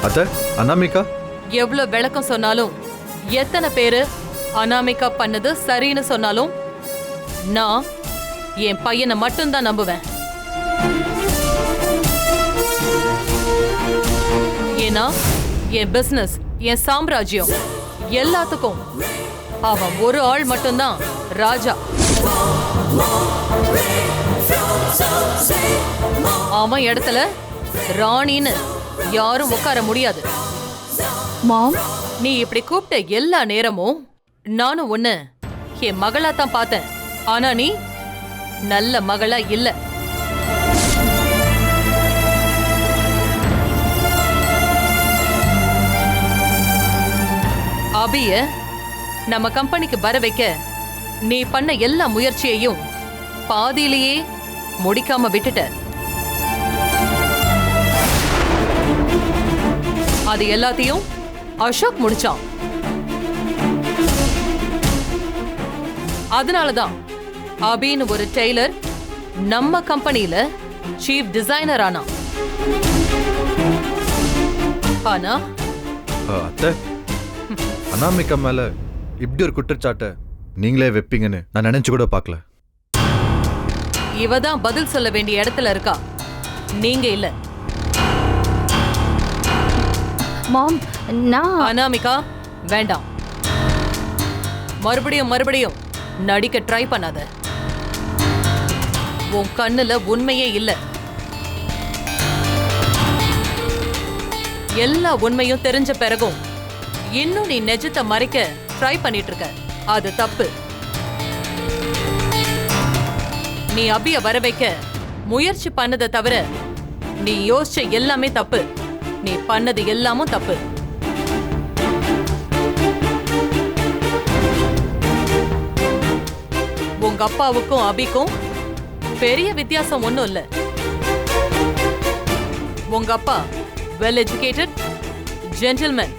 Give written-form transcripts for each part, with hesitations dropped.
அத்த, அனாமிகா எவ்வளவு விளக்கம் சொன்னாலும், எத்தனை பேரு அனாமிகா பண்ணது சரின்னு சொன்னாலும், நான் என் பையனை மட்டும்தான் நம்புவேன். ஏன்னா என் பிசினஸ், என் சாம்ராஜ்யம் எல்லாத்துக்கும் அவன் ஒரு ஆள் மட்டும்தான் ராஜா. அவன் இடத்துல ராணின்னு யாரும் உட்கார முடியாது. மாம், நீ இப்படி கூப்பிட்ட எல்லா நேரமும் நானும் ஒண்ணு என் மகளா தான் பார்த்தேன். ஆனா நீ நல்ல மகளா இல்ல. அபிய நம்ம கம்பெனிக்கு வர வைக்க நீ பண்ண எல்லா முயற்சியையும் பாதியிலேயே முடிக்காம விட்டுட்ட. அது எல்லாத்தையும் அசோக் முடிச்சான். அதனாலதான் அபின்னு ஒரு டெய்லர் நம்ம கம்பெனியில சீஃப் டிசைனர் ஆனான். ஆனா அத்த, அனாமிகா மேல இப்படி ஒரு குற்றச்சாட்டை நீங்களே வைப்பீங்கன்னு நான் நினைச்சு கூட பார்க்கல. இவதான் பதில் சொல்ல வேண்டிய இடத்துல இருக்கா, நீங்க இல்ல. மாம், நான் அனாமிகா வேண்டாம். மறுபடியும் மறுபடியும் நடிக்க ட்ரை பண்ணாத. உன் கண்ணுல உண்மையே இல்ல. எல்லா உண்மையும் தெரிஞ்ச பிறகும் இன்னும் நீ நெஜத்தை மறைக்க ட்ரை பண்ணிட்டு இருக்க. அது தப்பு. நீ அபிய வர வைக்க முயற்சி பண்ணதை தவிர நீ யோசிச்ச எல்லாமே தப்பு. நீ பண்ணது எல்லாமும் தப்பு. உங்க அப்பாவுக்கும் அபிக்கும் பெரிய வித்தியாசம் ஒண்ணும் இல்ல. உங்க அப்பா வெல் எஜுகேட்டட் ஜென்டில்மேன்,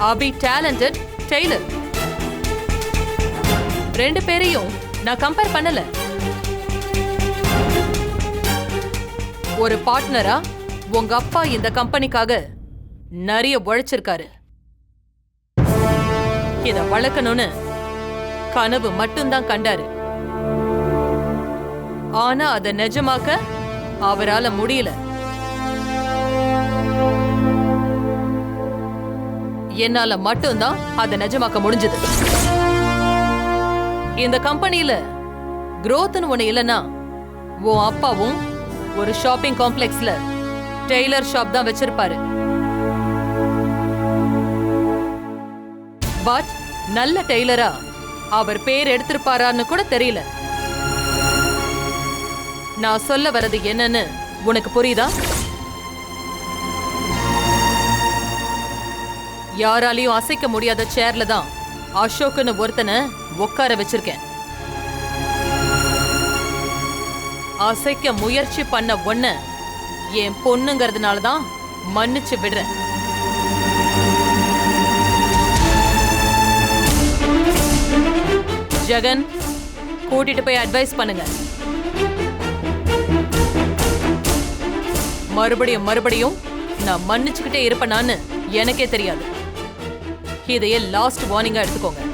அபி டேலண்டட் டெய்லர். ரெண்டு பேரையும் நான் கம்பேர் பண்ணல. ஒரு பார்ட்னரா உங்க அப்பா இந்த கம்பெனிக்காக நிறைய உழைச்சிருக்காரு. இத வளர்க்கணும்னு கனவு மட்டும்தான் கண்டாரு. ஆனா அதை நிஜமாக்க அவரால முடியல. என்னால மட்டும்தான் அதை நிஜமாக்க முடிஞ்சது. இந்த கம்பெனியில growthன்னு ஒண்ணு இல்லைன்னா உன் அப்பாவும் ஒரு ஷாப்பிங் காம்ப்ளெக்ஸ்ல டெய்லர் ஷாப் தான் வச்சிருப்பாரு. பட் நல்ல டெய்லரா அவர் பேர் எடுத்திருப்பாரான்னு கூட தெரியல. நான் சொல்ல வர்றது என்னன்னு உனக்கு புரியுதா? யாராலையும் அசைக்க முடியாத சேர்ல தான் அசோக்னு ஒருத்தனை உட்கார வச்சிருக்கேன். அசைக்க முயற்சி பண்ண ஒன்ன என் பொண்ணுங்கிறதுனாலதான் மன்னிச்சு விடுறேன். ஜெகன், கூட்டிட்டு போய் அட்வைஸ் பண்ணுங்க. மறுபடியும் மறுபடியும் நான் மன்னிச்சுக்கிட்டே இருப்பேனான்னு எனக்கே தெரியாது. இதையே லாஸ்ட் வார்னிங்கா எடுத்துக்கோங்க.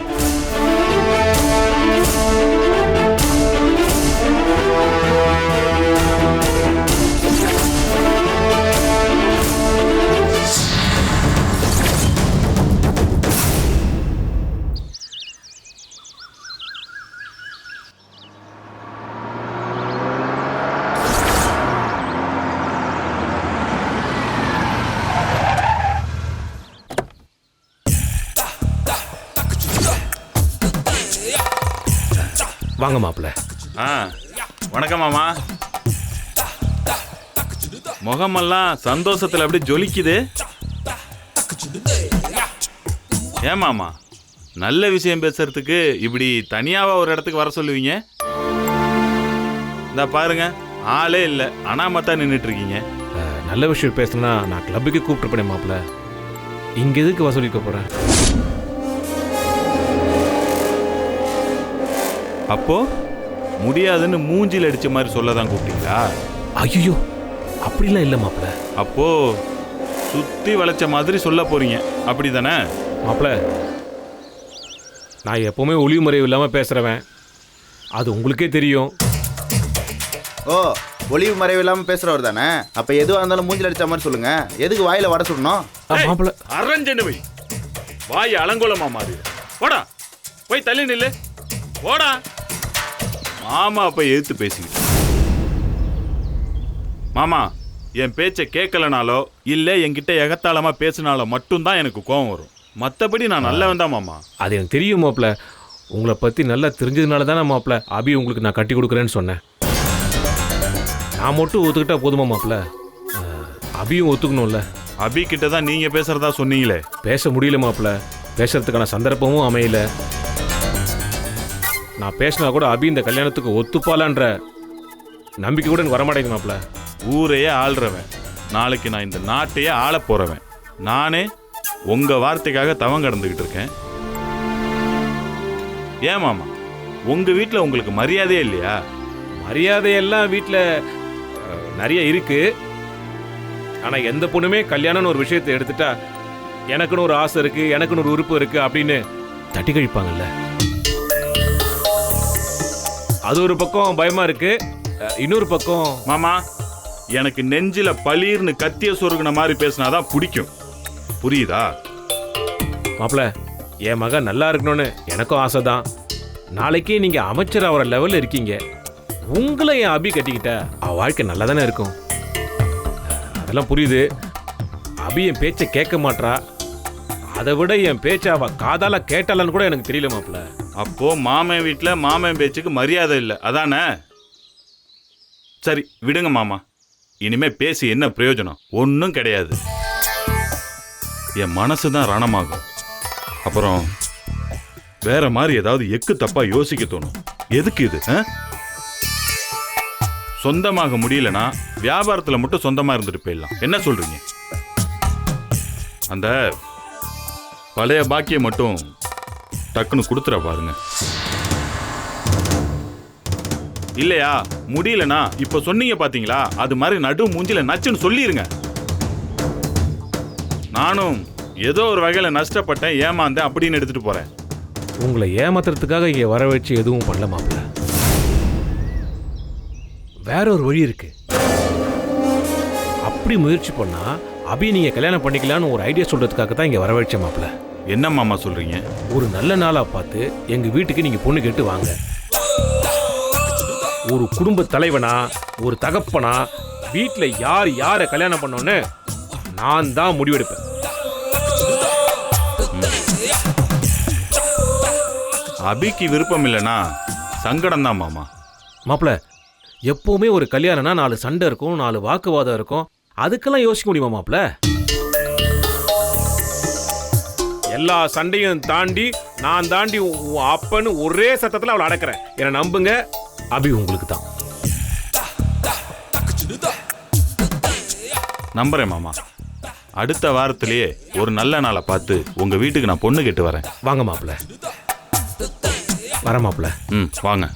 வாங்க மாப்பிள்ள. வணக்கம் மாமா. முகமெல்லாம் சந்தோஷத்துல அப்படி ஜொலிக்குது. ஏன் மாமா, நல்ல விஷயம் பேசுறதுக்கு இப்படி தனியாவா ஒரு இடத்துக்கு வர சொல்லுவீங்க? இந்த பாருங்க, ஆளே இல்லை, அனாமத்தா நின்றுட்டு இருக்கீங்க. நல்ல விஷயம் பேசணும்னா நான் கிளப்புக்கு கூப்பிட்டுருப்பேன் மாப்பிள்ள. இங்க எதுக்கு வசூலிக்க போறேன்? அப்போ முடியாதுன்னு மூஞ்சில் அடிச்ச மாதிரி சொல்லதான் கூப்பிட்டீங்களா? ஐயோ, அப்படிலாம் இல்லை மாப்பிள்ள. அப்போ சுத்தி வளைச்ச மாதிரி சொல்ல போறீங்க அப்படிதானே? மாப்பிள்ள, நான் எப்பவுமே ஒளிவு மறைவு இல்லாமல் பேசுகிறவன், அது உங்களுக்கே தெரியும். ஓ, ஒளிவு மறைவு இல்லாமல் பேசுகிறவர் தானே? அப்போ எதுவாக இருந்தாலும் மூஞ்சில் அடித்த மாதிரி சொல்லுங்க. எதுக்கு வாயில் வட சுடணும்? மாப்பிள்ள, அரஞ்சனு வை, வாய் அலங்கோலமா மாறி. போடா, போய் தள்ளி நில்லு. போடா. மாமா அப்ப எதிர்த்து பேசிக்கிட்டு. மாமா, என் பேச்சை கேட்கலனாலோ இல்லை என்கிட்ட எகத்தாளமா பேசினாலோ மட்டும்தான் எனக்கு கோபம் வரும். மற்றபடி நான் நல்லவன் தான் மாமா. அது எனக்கு தெரியும் மாப்பிள்ள. உங்களை பற்றி நல்லா தெரிஞ்சதுனால தானே மாப்பிள்ள அபி உங்களுக்கு நான் கட்டி கொடுக்குறேன்னு சொன்னேன். நான் மட்டும் ஒத்துக்கிட்டா போதுமா மாப்பிள்ள? அபியும் ஒத்துக்கணும்ல. அபி கிட்ட தான் நீங்க பேசுறதா சொன்னீங்களே. பேச முடியல மாப்பிள்ள, பேசுறதுக்கான சந்தர்ப்பமும் அமையல. நான் பேசினா கூட அபி இந்த கல்யாணத்துக்கு ஒத்துப்பாலான்ற நம்பிக்கை கூட எனக்கு வரமாட்டேங்குது மாப்பிள்ள. ஊரையே ஆள்றவன், நாளைக்கு நான் இந்த நாட்டையே ஆள போறவன். நானே உங்க வார்த்தைக்காக தவம் கடந்துகிட்டு இருக்கேன். ஏன் மாமா, உங்க வீட்டில் உங்களுக்கு மரியாதையே இல்லையா? மரியாதையெல்லாம் வீட்டில் நிறைய இருக்கு. ஆனால் எந்த பொண்ணுமே கல்யாணம்னு ஒரு விஷயத்தை எடுத்துட்டா எனக்குன்னு ஒரு ஆசை இருக்கு, எனக்குன்னு ஒரு உறுப்பு இருக்கு அப்படின்னு தட்டி கழிப்பாங்கல்ல. அது ஒரு பக்கம் பயமா இருக்கு. இன்னொரு பக்கம் மாமா, எனக்கு நெஞ்சில பளீர்னு கத்திய சொருகுன மாதிரி பேசினாதான் பிடிக்கும். புரியுதா? மாப்பிள்ள, என் மகன் நல்லா இருக்கணும்னு எனக்கும் ஆசை தான். நாளைக்கே நீங்க அமைச்சர் ஆகிற லெவலில் இருக்கீங்க. உங்களை என் அபி கட்டிக்கிட்ட அவ வாழ்க்கை நல்லா தானே இருக்கும். அதெல்லாம் புரியுது. அபி என் பேச்சை கேட்க மாட்டா. அதை விட என் பேச்சை அவ காதால கேட்டாலான்னு கூட எனக்கு தெரியல மாப்பிள்ள. அப்போ மாமன் வீட்டில் மாமன் பேச்சுக்கு மரியாதை இல்லை அதானே? சரி விடுங்க மாமா, இனிமே பேசி என்ன பிரயோஜனம்? ஒன்றும் கிடையாது. என் மனசு தான் ரணமாகும். அப்புறம் வேற மாதிரி ஏதாவது எக்கு தப்பா யோசிக்க தோணும். எதுக்கு இது? சொந்தமாக முடியலனா வியாபாரத்தில் மட்டும் சொந்தமா இருந்துட்டு போயிடலாம். என்ன சொல்றீங்க? அந்த பழைய பாக்கியம் மட்டும் டக்குன்னு கொடுத்துற பாருங்க. இல்லையா முடியலனா இப்ப சொன்னீங்க பாத்தீங்களா, அது மாதிரி நடு மூஞ்சில நச்சுன்னு சொல்லிருங்க. நானும் ஏதோ ஒரு வகையில நஷ்டப்பட்டேன், ஏமாந்தேன் அப்படின்னு எடுத்துட்டு போறேன். உங்களை ஏமாத்துறதுக்காக இங்கே வர வச்சு எதுவும் பண்ணல மாப்பிள்ள. வேற ஒரு வழி இருக்கு. அப்படி முயற்சி பண்ணா அபி நீங்க கல்யாணம் பண்ணிக்கலான்னு ஒரு ஐடியா சொல்றதுக்காக தான் இங்க வரவழைச்ச மாப்பிள்ள. என்ன மாமா சொல்றீங்க? ஒரு நல்ல நாளா பார்த்து எங்க வீட்டுக்கு நீங்க பொண்ணு கேட்டு வாங்க. ஒரு குடும்ப தலைவனா, ஒரு தகப்பனா, வீட்டுல யார் யாரை கல்யாணம் பண்ணோன்னு நான் தான் முடிவெடுப்பேன். அபிக்கு விருப்பம் இல்லைனா சங்கடம் தான் மாமா. மாப்பிள்ள, எப்பவுமே ஒரு கல்யாணம்னா 4 சண்டை இருக்கும், 4 வாக்குவாதம் இருக்கும். அதுக்கெல்லாம் யோசிக்க முடியுமா மாப்பிள்ள? எல்லா சண்டையும் தாண்டி நான் தாண்டி அப்பன்னு ஒரே சத்தத்தில் அவளை அடக்கிறேன். என்னை நம்புங்க, அபி உங்களுக்கு தான். நம்புறேன் மாமா. அடுத்த வாரத்திலேயே ஒரு நல்ல நாளை பார்த்து உங்க வீட்டுக்கு நான் பொண்ணு கேட்டு வரேன். வாங்க மாப்பிள்ள. வர மாப்பிள்ள. வாங்க.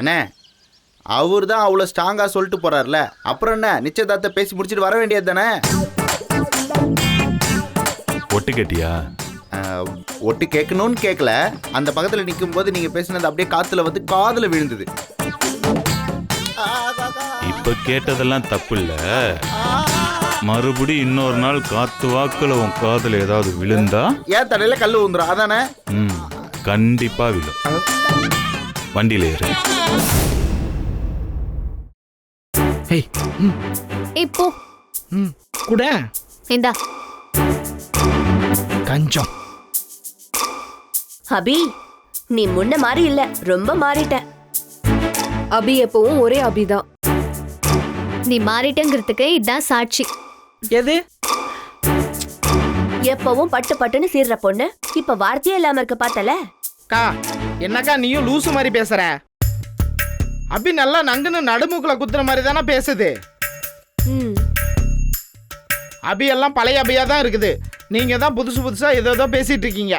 அண்ணே, அவர் தான் அவ்வளோ ஸ்ட்ராங்காக சொல்லிட்டு போறாருல, அப்புறம் என்ன, நிச்சயதார்த்த பேசி முடிச்சுட்டு வர வேண்டியது தானே? ஒட்டு கேட்டியா? ஒட்டு கேட்கணும்னு கேட்கல, அந்த பக்கத்தில் நிற்கும் போது நீங்கள் பேசினது அப்படியே காற்றுல வந்து காதில் விழுந்தது. இப்ப கேட்டதெல்லாம் தப்பு இல்ல. மறுபடி இன்னொரு நாள் காத்து வாக்குல உன் காதுல ஏதாவது விழுந்தா ஏன் தலையில கல் ஊந்துரும், அதானே? கண்டிப்பா விழும். வண்டியில ஏறு. இப்போ கூட இந்தா கஞ்சம். அபி, நீ முன்ன மாதிரி இல்ல, ரொம்ப மாறிட்ட. அபி எப்பவும் ஒரே அபிதான். நீ மாறிட்டங்கிறதுக்கு இதான் சாட்சி. எது? எப்பவும் பட்டு பட்டுன்னு சீர்ற பொண்ணு இப்ப வார்த்தையே இல்லாம இருக்க பார்த்தல. கா, என்னக்கா நீயும் லூசு மாதிரி பேசுற? அபி நல்லா நங்குன்னு நடுமுக்குல குத்துற மாதிரி தானே பேசுது. அபி எல்லாம் பழைய அபியா தான் இருக்குது. நீங்க தான் புதுசு புதுசா ஏதோ பேசிட்டு இருக்கீங்க.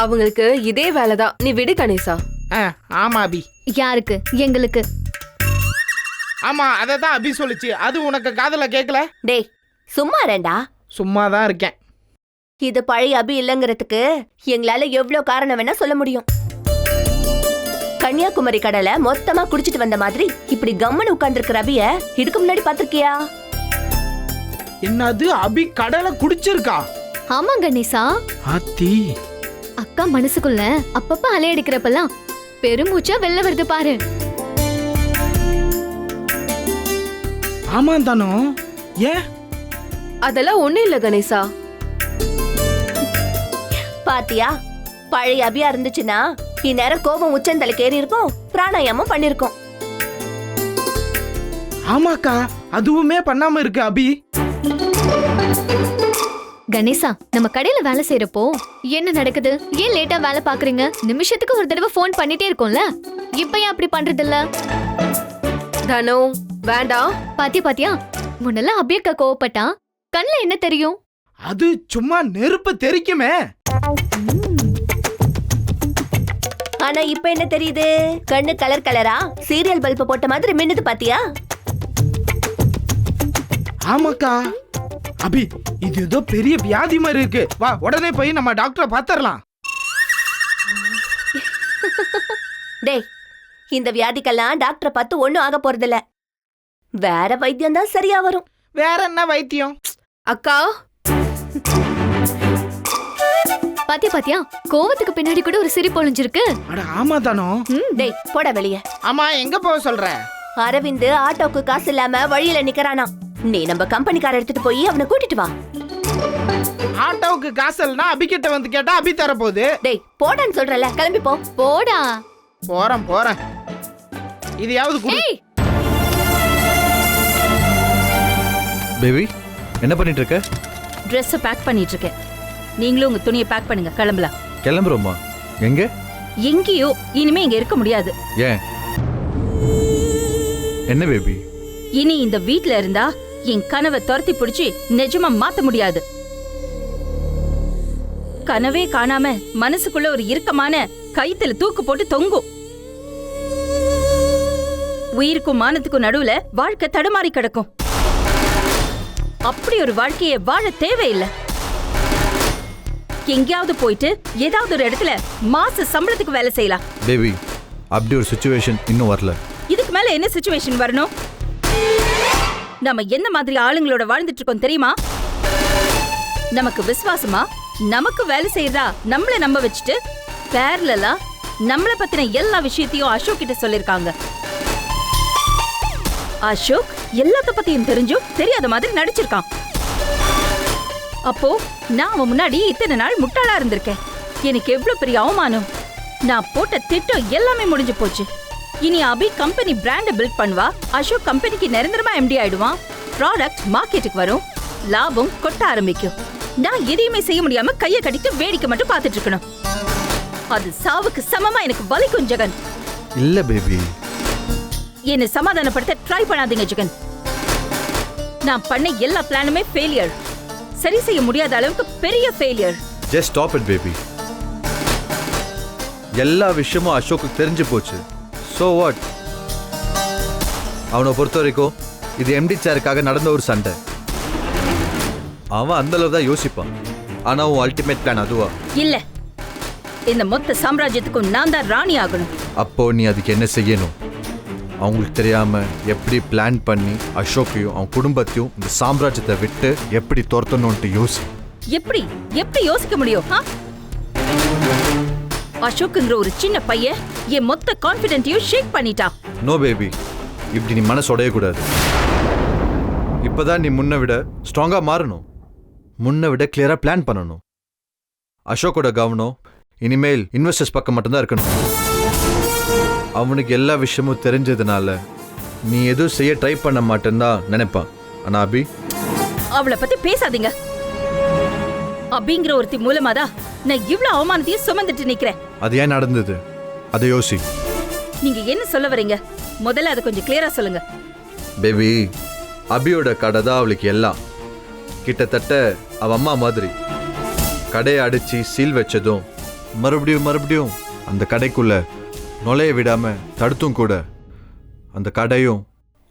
அவங்களுக்கு இதே வேலைதான். நீ விடு கணேசா. ஆமா அபி. யாருக்கு? எங்களுக்கு. ஆமா அதை தான் அபி சொல்லுச்சு. அது உனக்கு காதுல கேட்கல? டேய் சும்மா ரெண்டா. சும்மா தான் இருக்கேன். இது பழைய அபி இல்லைங்கிறதுக்கு எங்களால எவ்வளவு காரணம் வேணா சொல்ல முடியும். கன்னியாகுமரி கடலை மொத்தமா குடிச்சிட்டு வந்த மாதிரி இப்படி கம்மன் உட்கார்ந்துருக்கிற அபிய இதுக்கு முன்னாடி பாத்திருக்கியா? என்னது, அபி கடலை குடிச்சிருக்கா? ஆமா கணேசா. ஆத்தி, அக்கா மனசுக்குள்ள அப்பப்ப அலையடிக்கிறப்பெல்லாம் பெருமூச்சா வெளில வருது பாரு. ஆமா தானோ? ஏன்? அதெல்லாம் ஒண்ணும் இல்ல கணேசா. பாத்தியா, பழைய அபியா இருந்துச்சுன்னா இந்நேரம் கோபம் உச்சந்தலைக்கு ஏறி இருக்கும், பிராணாயாமம் பண்ணிருக்கோம். ஆமாக்கா, அதுவுமே பண்ணாம இருக்கு அபி. கணேசா, நம்ம கடையில வேலை செய்யறப்போ என்ன நடக்குது? ஏன் லேட்டா வேலை பாக்குறீங்க? நிமிஷத்துக்கு ஒரு தடவை ஃபோன் பண்ணிட்டே இருக்கோம்ல, இப்ப ஏன் அப்படி பண்றது இல்ல? தனு வேண்டாம். பாத்தியா முன்னெல்லாம் அபியக்கா கோவப்பட்டா கண்ணுல என்ன தெரியும்? அது சும்மா நெருப்பு தெரிக்குமே. ஆனா இப்ப என்ன தெரியுது? கண்ணு கலர் கலரா சீரியல் பல்பு போட்ட மாதிரி மின்னுது பாத்தியா? ஆமாக்கா அபி, இது ஏதோ பெரிய வியாதி மாதிரி இருக்கு. வா உடனே போய் நம்ம டாக்டரை பாத்துறலாம். டேய், இந்த வியாதிக்கெல்லாம் டாக்டரை பார்த்து ஒண்ணும் ஆக போறதில்ல. வேற வைத்தியம் தான் சரியா வரும். வேற என்ன வைத்தியம்? அக்கா பாத்தியா கோவத்துக்கு பின்னாடி கூட ஒரு சிரிப்பு ஒளிஞ்சிருக்கு. அட ஆமா தானோ? டேய் போட வெளிய. ஆமா, எங்க போக சொல்ற? அரவிந்த் ஆட்டோக்கு காசு இல்லாம வழியில நிக்கறானா. நீ நம்ம கம்பெனிக்கார எடுத்துட்டு போய் அவனை கூட்டிட்டு வா. ஆட்டோவுக்கு காசு இல்லைன்னா அபி கிட்ட வந்து கேட்டா அபி தர போகுது. டேய் போடான்னு சொல்றல, கிளம்பி போ. போடா. போறேன். இதையாவது குடு. பேபி என்ன பண்ணிட்டு இருக்க? ட்ரெஸ் பேக் பண்ணிட்டு இருக்கேன். நீங்களும் உங்க துணியை பேக் பண்ணுங்க, கிளம்பலாம். கிளம்புறோமா? எங்க? எங்கேயோ, இனிமே இங்க இருக்க முடியாது. ஏன்? என்ன பேபி? இனி இந்த வீட்ல இருந்தா என் கனவை துரத்தி பிடிச்சி நிஜமா மாத்த முடியாது. கனவே காணாம மனசுக்குள்ள ஒரு இறுக்கமான கயித்துல தூக்கு போட்டு தொங்கும். உயிருக்கும் மானத்துக்கும் நடுவுல வாழ்க்கை தடுமாறி கிடக்கும். அப்படி ஒரு வாழ்க்கையை வாழ தேவையில்லை. எங்கேயாவது போயிட்டு ஏதாவது ஒரு இடத்துல மாச சம்பளத்துக்கு வேலை செய்யலாம். பேபி, அப்படி ஒரு சிச்சுவேஷன் இன்னும் வரல. இதுக்கு மேல என்ன சிச்சுவேஷன் வரணும்? நம்ம எந்த மாதிரி ஆளுங்களோட வாழ்ந்துட்டு இருக்கோம் தெரியுமா? நமக்கு விசுவாசமா நமக்கு வேலை செய்யறதா நம்மள நம்ப வச்சுட்டு பேரலா நம்மள பத்தின எல்லா விஷயத்தையும் அசோக் கிட்ட சொல்லிருக்காங்க. அசோக் எல்லாத்த பத்தியும் தெரிஞ்சும் தெரியாத மாதிரி நடிச்சிருக்கான். அப்போ நான் அவன் முன்னாடி இத்தனை நாள் முட்டாளா இருந்திருக்கேன். எனக்கு எவ்வளவு பெரிய அவமானம். நான் போட்ட திட்டம் எல்லாமே முடிஞ்சு போச்சு. இனி அபி கம்பெனி பிராண்ட பில்ட் பண்ணுவா. அசோக் கம்பெனிக்கு நிரந்தரமா எம்டி ஆயிடுவான். ப்ராடக்ட் மார்க்கெட்டுக்கு வரும், லாபம் கொட்ட ஆரம்பிக்கும். நான் எதையுமே செய்ய முடியாம கையை கட்டிட்டு வேடிக்கை மட்டும் பார்த்துட்டு இருக்கணும். அது சாவுக்கு சமமா எனக்கு வலிக்கும் ஜெகன். இல்ல பேபி, என்னை சமாதானப்படுத்த ட்ரை பண்ணாதீங்க ஜெகன். நான் பண்ண எல்லா பிளானுமே ஃபெயிலியர். சரி செய்ய முடியாத அளவுக்கு பெரிய failure. Just stop it baby. எல்லா விஷயமும் அசோக்கு தெரிஞ்சு போச்சு. So what? அவனை பொறுத்த வரைக்கும் இது எம்டி சேருக்காக நடந்த ஒரு சண்டை. அவன் அந்த அளவு தான் யோசிப்பான். ஆனா உன் அல்டிமேட் பிளான் அதுவா? இல்ல, இந்த மொத்த சாம்ராஜ்யத்துக்கும் நான் தான் ராணி ஆகணும். அப்போ நீ அதுக்கு என்ன செய்யணும்? அவங்களுக்கு தெரியாம எப்படி பிளான் பண்ணி அசோக்கையும் அவன் குடும்பத்தையும் இந்த சாம்ராஜ்யத்தை விட்டு எப்படி துரத்தணும்ட்டு யோசி. எப்படி எப்படி யோசிக்க முடியும்? அசோக்குங்கிற ஒரு சின்ன பையன் என் மொத்த கான்ஃபிடென்ட்டையும் ஷேக் பண்ணிட்டான். நோ பேபி, இப்படி நீ மனசு உடையக்கூடாது. இப்பதான் நீ முன்ன விட ஸ்ட்ராங்கா மாறணும். முன்ன விட கிளியரா பிளான் பண்ணணும். அசோக்கோட கவனம் இனிமேல் இன்வெஸ்டர்ஸ் பக்கம் மட்டும்தான் இருக்கணும். அவனுக்கு எல்லா விஷயமும் தெரிஞ்சதுனால நீ எதுவும் செய்ய ட்ரை பண்ண மாட்டேன்னு நினைப்பான். ஆனா அபி, அவளை பத்தி பேசாதீங்க. அபிங்கிற ஒருத்தி மூலமாதான் நான் இவ்வளவு அவமானத்தையும் சுமந்துட்டு நிக்கிறேன். அது ஏன் நடந்தது? அதை யோசி. நீங்க என்ன சொல்ல வரீங்க? முதல்ல அதை கொஞ்சம் கிளியரா சொல்லுங்க. பேபி, அபியோட கடை தான் அவளுக்கு எல்லாம். கிட்டத்தட்ட அவ அம்மா மாதிரி. கடையை அடிச்சு சீல் வச்சதும் மறுபடியும் அந்த கடைக்குள்ள நுழைய விடாம தடுத்தும் கூட அந்த கடையும்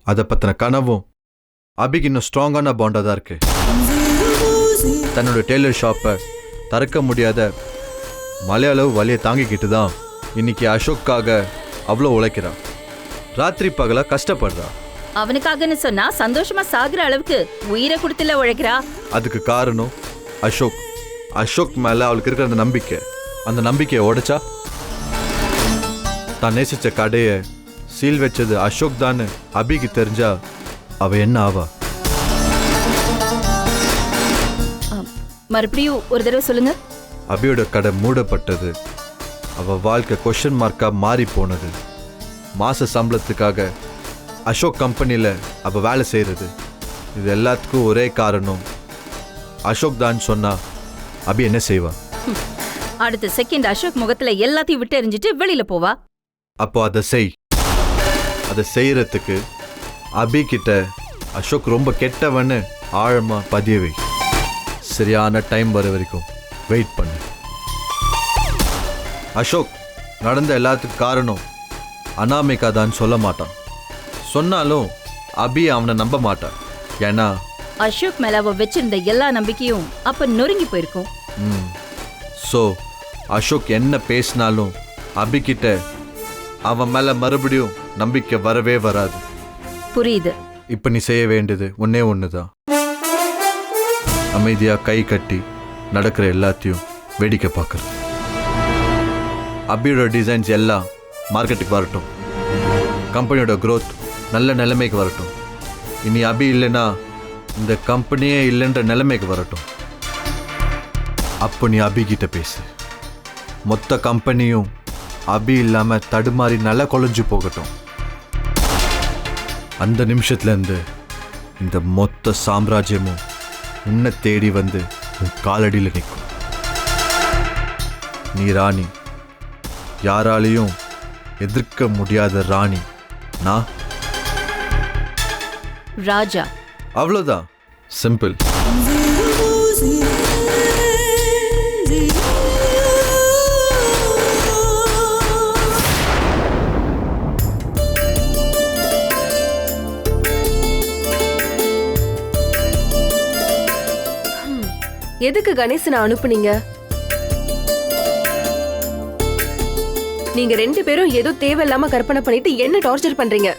அதை பத்தின கனவும் அபிக்கு இன்னும் ஸ்ட்ராங்கான பாண்டாக தான் இருக்கு. தன்னோட டெய்லர் ஷாப்பை திறக்க முடியாத மலையளவு வலியை தாங்கிக்கிட்டு தான் இன்னைக்கு அசோக்காக அவ்வளோ உழைக்கிறான். ராத்திரி பகலா கஷ்டப்படுறா. அவனுக்காகன்னு சொன்னா சந்தோஷமா சாகுற அளவுக்கு உயிரை கொடுத்துல உழைக்கிறா. அதுக்கு காரணம் அசோக். அசோக் மேல அவளுக்கு இருக்கிற அந்த நம்பிக்கை. அந்த நம்பிக்கையை உடைச்சா தான் நேசிச்ச கடையை சீல் வச்சது அசோக் தான் அபிக்கு தெரிஞ்சா அவ என்ன ஆவா? மறுபடியும் ஒரு தடவை சொல்லுங்க. அபியோட கடை மூடப்பட்டது, அவ வாழ்க்கை கொஸ்டின் மார்க்கா மாறி போனது, மாச சம்பளத்துக்காக அசோக் கம்பெனியில் அவ வேலை செய்யறது, இது எல்லாத்துக்கும் ஒரே காரணம் அசோக் தான் சொன்னா அபி என்ன செய்வா? அடுத்த செகண்ட் அசோக் முகத்துல எல்லாத்தையும் விட்டு எறிஞ்சிட்டு வெளியில போவா. அப்போ அதை செய். அதை செய்யறதுக்கு அபி கிட்ட அசோக் ரொம்ப கெட்டவன்னு ஆழமா பதிய வை. சரியான டைம் வர வரைக்கும் வெயிட் பண்ணு. அசோக் நடந்த எல்லாத்துக்கும் காரணம் அனாமிகா தான் சொல்ல மாட்டான். சொன்னாலும் அபி அவனை நம்ப மாட்டான். ஏன்னா அசோக் மேல அவ வச்சிருந்த எல்லா நம்பிக்கையும் அப்ப நொறுங்கி போயிருக்கும். ஸோ அசோக் என்ன பேசினாலும் அபி கிட்ட அவன் மேல மறுபடியும் நம்பிக்கை வரவே வராது. புரியுது. இப்ப நீ செய்ய வேண்டியது ஒன்னே ஒண்ணுதான். அமைதியா கை கட்டி நடக்கிற எல்லாத்தையும் வேடிக்கை பார்க்கறது. அபியோட டிசைன்ஸ் எல்லாம் மார்க்கெட்டுக்கு வரட்டும். கம்பெனியோட growth நல்ல நிலைமைக்கு வரட்டும். இனி அபி இல்லைன்னா இந்த கம்பெனியே இல்லைன்ற நிலைமைக்கு வரட்டும். அப்போ நீ அபி கிட்ட பேசு. மொத்த கம்பெனியும் அபி இல்லாம தடுமாறி நல்லா குலைஞ்சு போகட்டும். அந்த நிமிஷத்துல இருந்து இந்த மொத்த சாம்ராஜ்யமும் உன்னை தேடி வந்து உன் காலடியில் நிற்கும். நீ ராணி, யாராலையும் எதிர்க்க முடியாத ராணி. நான் ராஜா. அவ்வளோதான், சிம்பிள். எதுக்கு கணேசனை அனுப்புனீங்க? நீங்க 2 பேரும் ஏதோ தேவையில்லாம கற்பனை பண்ணிட்டு என்ன டார்ச்சர் பண்றீங்க?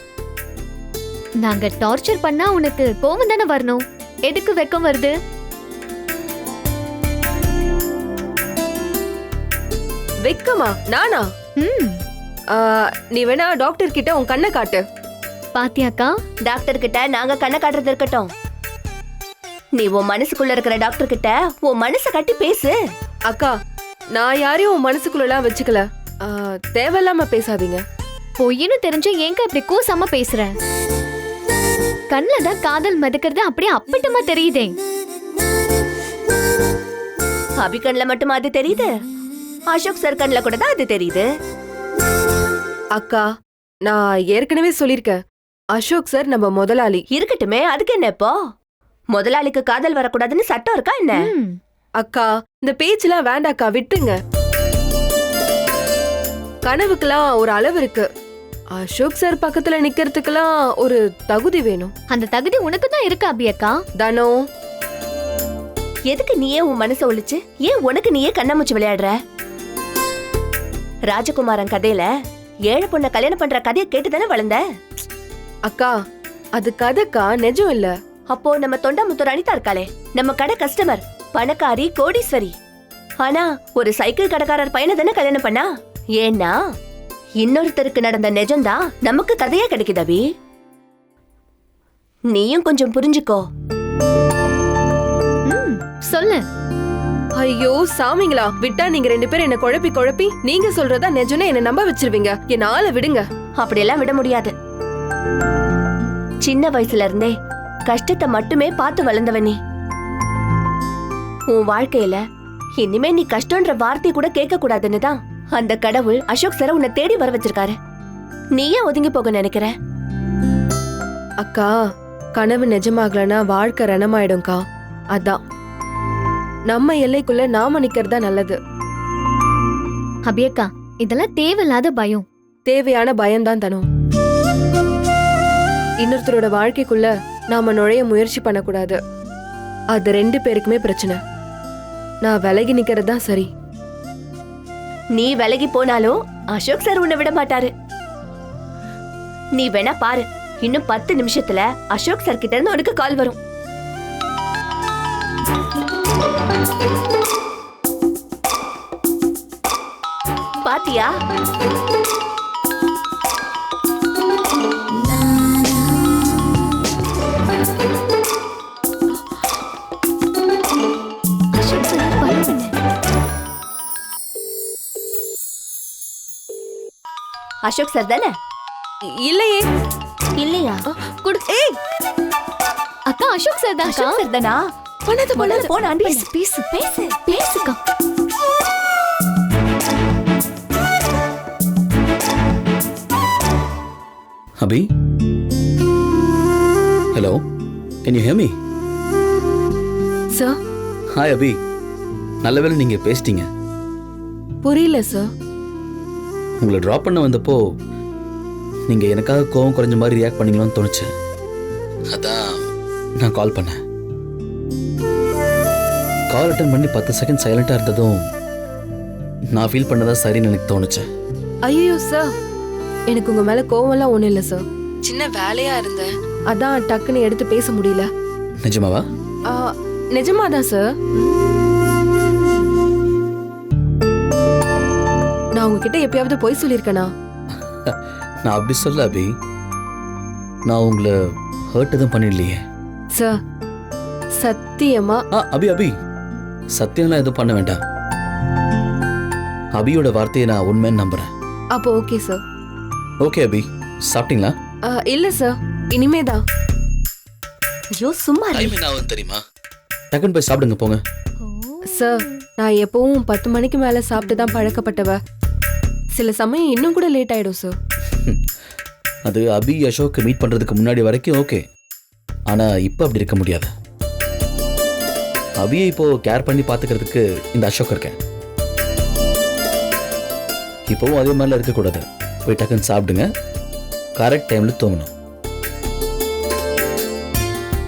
நாங்க டார்ச்சர் பண்ணா உனக்கு கோவம் தானே வரணும். எதுக்கு வெக்கம் வருது? வெக்கமா? நானா? நீ வேணா டாக்டர் கிட்ட உன் கண்ணை காட்டு. பாத்தியாக்கா, டாக்டர் கிட்ட நாங்க கண்ணை காட்டுறது இருக்கட்டும். நீ உன் மனசுக்குள்ள இருக்கிற டாக்டர் கிட்ட உன் மனசை கட்டி பேசு. அக்கா, நான் யாரையும் உன் மனசுக்குள்ளலாம் வச்சுக்கல. தேவையில்லாம பேசாதீங்க. பொய்னு தெரிஞ்சு ஏங்க இப்படி கூசாம பேசுற? கண்ணுல தான் காதல் மிதக்கிறது அப்படியே அப்பட்டமா தெரியுதே. அபி கண்ணுல மட்டுமா அது தெரியுது? அசோக் சார் கண்ணுல கூட தான் அது தெரியுது. அக்கா, நான் ஏற்கனவே சொல்லிருக்கேன், அசோக் சார் நம்ம முதலாளி. இருக்கட்டுமே, அதுக்கு என்ன இப்போ? முதலாளிக்கு காதல் வரக்கூடாதுன்னு சட்டம் இருக்கா என்ன? அக்கா, இந்த பேச்செல்லாம் வேண்டாக்கா, விட்டுங்க. கனவுக்கெல்லாம் ஒரு அளவு இருக்கு. அசோக் சார் பக்கத்துல நிக்கிறதுக்கெல்லாம் ஒரு தகுதி வேணும். அந்த தகுதி உனக்கு தான் இருக்கு அபி அக்கா. தானோ, எதுக்கு நீயே உன் மனசை ஒழிச்சு ஏன் உனக்கு நீயே கண்ணாமூச்சி விளையாடுற? ராஜகுமாரன் கதையில ஏழை பொண்ண கல்யாணம் பண்ற கதையை கேட்டுதானே வளர்ந்த? அக்கா, அது கதைக்கா, நிஜம் இல்ல. அப்போ நம்ம தொண்டாமுத்தூர் அனிதா இருக்காளே, நம்ம கடை கஸ்டமர், பணக்காரி, கோடீஸ்வரி. ஆனா ஒரு சைக்கிள் கடைக்காரர் பையனை தானே கல்யாணம் பண்ணா. ஏன்னா இன்னொருத்தருக்கு நடந்த நிஜம்தான் நமக்கு கதையா கிடைக்குது அபி. நீயும் கொஞ்சம் புரிஞ்சுக்கோ. சொல்லு. ஐயோ சாமிங்களா, விட்டா நீங்க 2 பேரும் என்ன குழப்பி நீங்க சொல்றதா நிஜம்னு என்ன நம்ப வச்சிருவீங்க. என்ன ஆள விடுங்க. அப்படியெல்லாம் விட முடியாது. சின்ன வயசுல இருந்தே கஷ்டத்தை மட்டுமே பார்த்து வளர்ந்தவ நீ. உன் வாழ்க்கையில இனிமே நீ கஷ்டம்ன்ற வார்த்தை கூட கேட்க கூடாதுன்னு தான் அந்த கடவுள் அசோக் சார உன்னை தேடி வர வச்சிருக்காரு. நீ ஏன் ஒதுங்கி போக நினைக்கிற? அக்கா, கனவு நிஜமாகலனா வாழ்க்கை ரணமாயிடும்க்கா. அதான் நம்ம எல்லைக்குள்ள நாம நிக்கிறதா நல்லது. அபி அக்கா, இதெல்லாம் தேவையில்லாத பயம். தேவையான பயம்தான் தனம். இன்னொருத்தரோட வாழ்க்கைக்குள்ள நாம நுழைய முயற்சி பண்ணக்கூடாது. அது 2 பேருக்குமே பிரச்சனை. நான் விலகி நிக்கிறது தான் சரி. நீ விலகி போனாலும் அசோக் சார் உன்னை விட மாட்டாரு. நீ வேணா பாரு, இன்னும் 10 நிமிஷத்துல அசோக் சார் கிட்ட இருந்து உனக்கு கால் வரும். பாத்தியா? அசோக் சார் பரவாயில்ல. அசோக் சார் தானே? இல்லையே. இல்லையா? குடு. ஏய், அக்கா அசோக் சார் தான். அசோக் சார் தானா? பண்ணாத. போன் ஆண்டி பேசு பேசு பேசு பேசுக்கா. Abhi? Hello? Can you hear me? Sir, Hi Abhi. நல்ல வேளை நீங்க பேசிட்டீங்க. புரியல சார். உங்களை ட்ராப் பண்ண வந்தப்போ நீங்க எனக்காக கோவம் குறைஞ்ச மாதிரி ரியாக்ட் பண்ணீங்களோன்னு தோணுச்சு. அதான் நான் கால் பண்ணேன். கால் அட்டன் பண்ணி 10 செகண்ட் சைலண்டா இருந்ததும் நான் ஃபீல் பண்ணதா சரின்னு எனக்கு தோணுச்சு. ஐயோ சார், எனக்கு உங்க மேல கோவம்லாம் ஒண்ணும் இல்ல சார். சின்ன வேலையா இருந்தேன், அதான் டக்குன்னு எடுத்து பேச முடியல. நிஜமாவா? நிஜமாதான் சார். நான் உங்ககிட்ட எப்பயாவது பொய் சொல்லியிருக்கேனா? நான் அப்படி சொல்ல அபி. நான் உங்களை ஹர்ட் எதுவும் பண்ணிடலையே சார். சத்தியமா அபி சத்தியம்லாம் எதுவும் பண்ண வேண்டாம். அபியோட வார்த்தையை நான் உண்மைன்னு நம்புறேன். அப்போ ஓகே சார். ஓகே அபி, சாப்பிட்டீங்களா? இல்ல சார், இனிமேதான். ஐயோ சும்மா இரு. டைம் என்ன ஆகும் தெரியுமா? டக்குன்னு போய் சாப்பிடுங்க போங்க. சார், நான் எப்பவும் 10 மணிக்கு மேல சாப்பிட்டு தான் பழக்கப்பட்டவ. சில சமயம் இன்னும் கூட லேட் ஆயிடும் சார். அது அபி அசோக் மீட் பண்றதுக்கு முன்னாடி வரைக்கும் ஓகே. ஆனா இப்போ அப்படி இருக்க முடியாது. அபியை இப்போ கேர் பண்ணி பாத்துக்கிறதுக்கு இந்த அசோக் இருக்கேன். இப்போவும் அதே மாதிரிலாம் இருக்கக்கூடாது. போய் டக்குன்னு சாப்பிடுங்க, கரெக்ட் டைம்ல தூங்கணும்.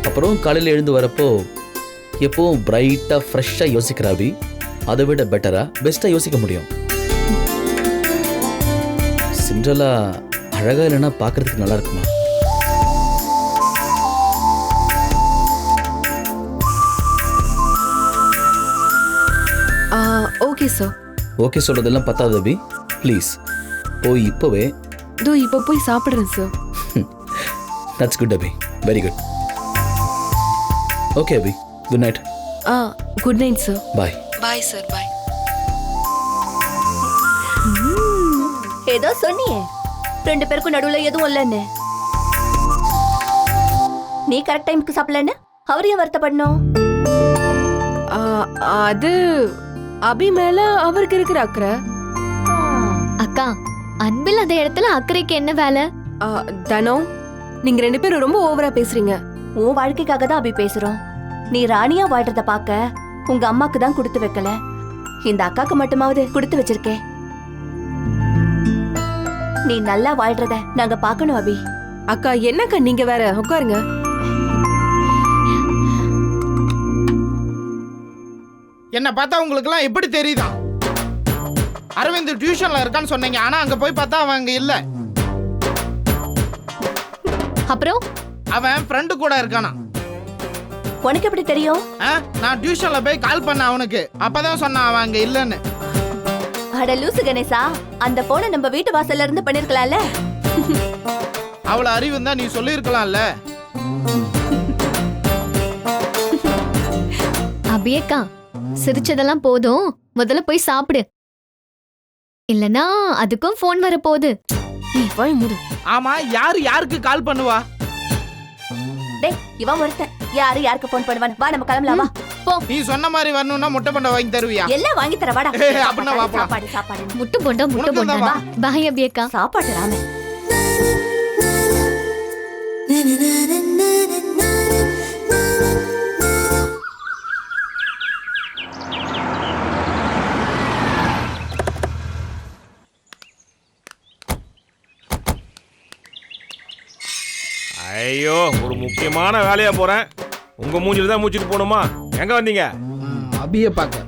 அப்புறம் காலையில் எழுந்து வரப்போ எப்பவும் பிரைட்டா ஃப்ரெஷ்ஷா யோசிக்கிற அபி அதை விட பெட்டரா பெஸ்டா யோசிக்க முடியும். சிண்ட்ரலா அழகா இல்லைன்னா பார்க்கறதுக்கு நல்லா இருக்குமா? Okay sir. ஓகே சொல்றதெல்லாம் பத்தாது அபி, ப்ளீஸ் போய் இப்போவே. இதோ இப்போ போய் சாப்பிடுறேன் sir. That's good Abhi, very good. Okay Abhi, good night. Good night sir. Bye. Bye sir, bye. ஏதோ சொன்னியே 2 பேருக்கும் நடுவுல எதுவும் இல்லைன்னு. நீ கரெக்ட் டைமுக்கு சாப்பிடலன்னு அவரையும் வருத்தப்படணும். அது அபி மேல அவருக்கு இருக்கிற அக்கறை. அக்கா, அன்பில் அந்த இடத்துல அக்கறைக்கு என்ன வேலை? தனம், நீங்க 2 பேரும் ரொம்ப ஓவரா பேசுறீங்க. உன் வாழ்க்கைக்காக தான் அபி பேசுறோம். நீ ராணியா வாழ்றத பார்க்க உங்க அம்மாக்கு தான் கொடுத்து வைக்கல, இந்த அக்காக்கு மட்டுமாவது கொடுத்து வச்சிருக்கே. நீ நல்லா வாழ்றத நாங்க பார்க்கணும் அபி. அக்கா, என்னக்கா நீங்க வேற, உட்காருங்க. என்ன பார்த்தா உங்களுக்கு எல்லாம் எப்படி தெரியுதா? அரவிந்த் டியூஷன்ல இருக்கான்னு சொன்னீங்க, ஆனா அங்க போய் பார்த்தா அவன் அங்க இல்ல. அப்புறம் அவன் ஃப்ரெண்டு கூட இருக்கானா. உனக்கு எப்படி தெரியும்? நான் டியூஷன்ல போய் கால் பண்ண அவனுக்கு, அப்பதான் சொன்னான் அவன் அங்க இல்லன்னு. அட லூசு கணேசா, அந்த போனை நம்ம வீட்டு வாசல்ல இருந்து பண்ணிருக்கலாம்ல. அவள அறிவு இருந்தா நீ சொல்லிருக்கலாம்ல. அபியக்கா, சிரிச்சதெல்லாம் போதும், முதல்ல போய் சாப்பிடு. இல்லனா அதுக்கும் போன் வர போகுது. ஆமா, யாருக்கு கால் பண்ணுவா? டேய், இவன் ஒருத்தன் யாரு யாருக்கு போன் பண்ணுவான்? வா நம்ம கிளம்பலாம், வா போ. நீ சொன்ன மாதிரி வரணும்னா முட்டை பண்டை வாங்கி தருவியா? எல்லாம் வாங்கி தர, வாடா. அப்படின்னா வா போலாம். சாப்பாடு முட்டு போண்டா வா. பாய் அபியக்கா. சாப்பாடு ராமே. ஐயோ, ஒரு முக்கியமான வேலையா போறேன். உங்க மூஞ்சில தான் மூச்சிட்டு போகணுமா? எங்க வந்தீங்க? அபிய பார்க்க.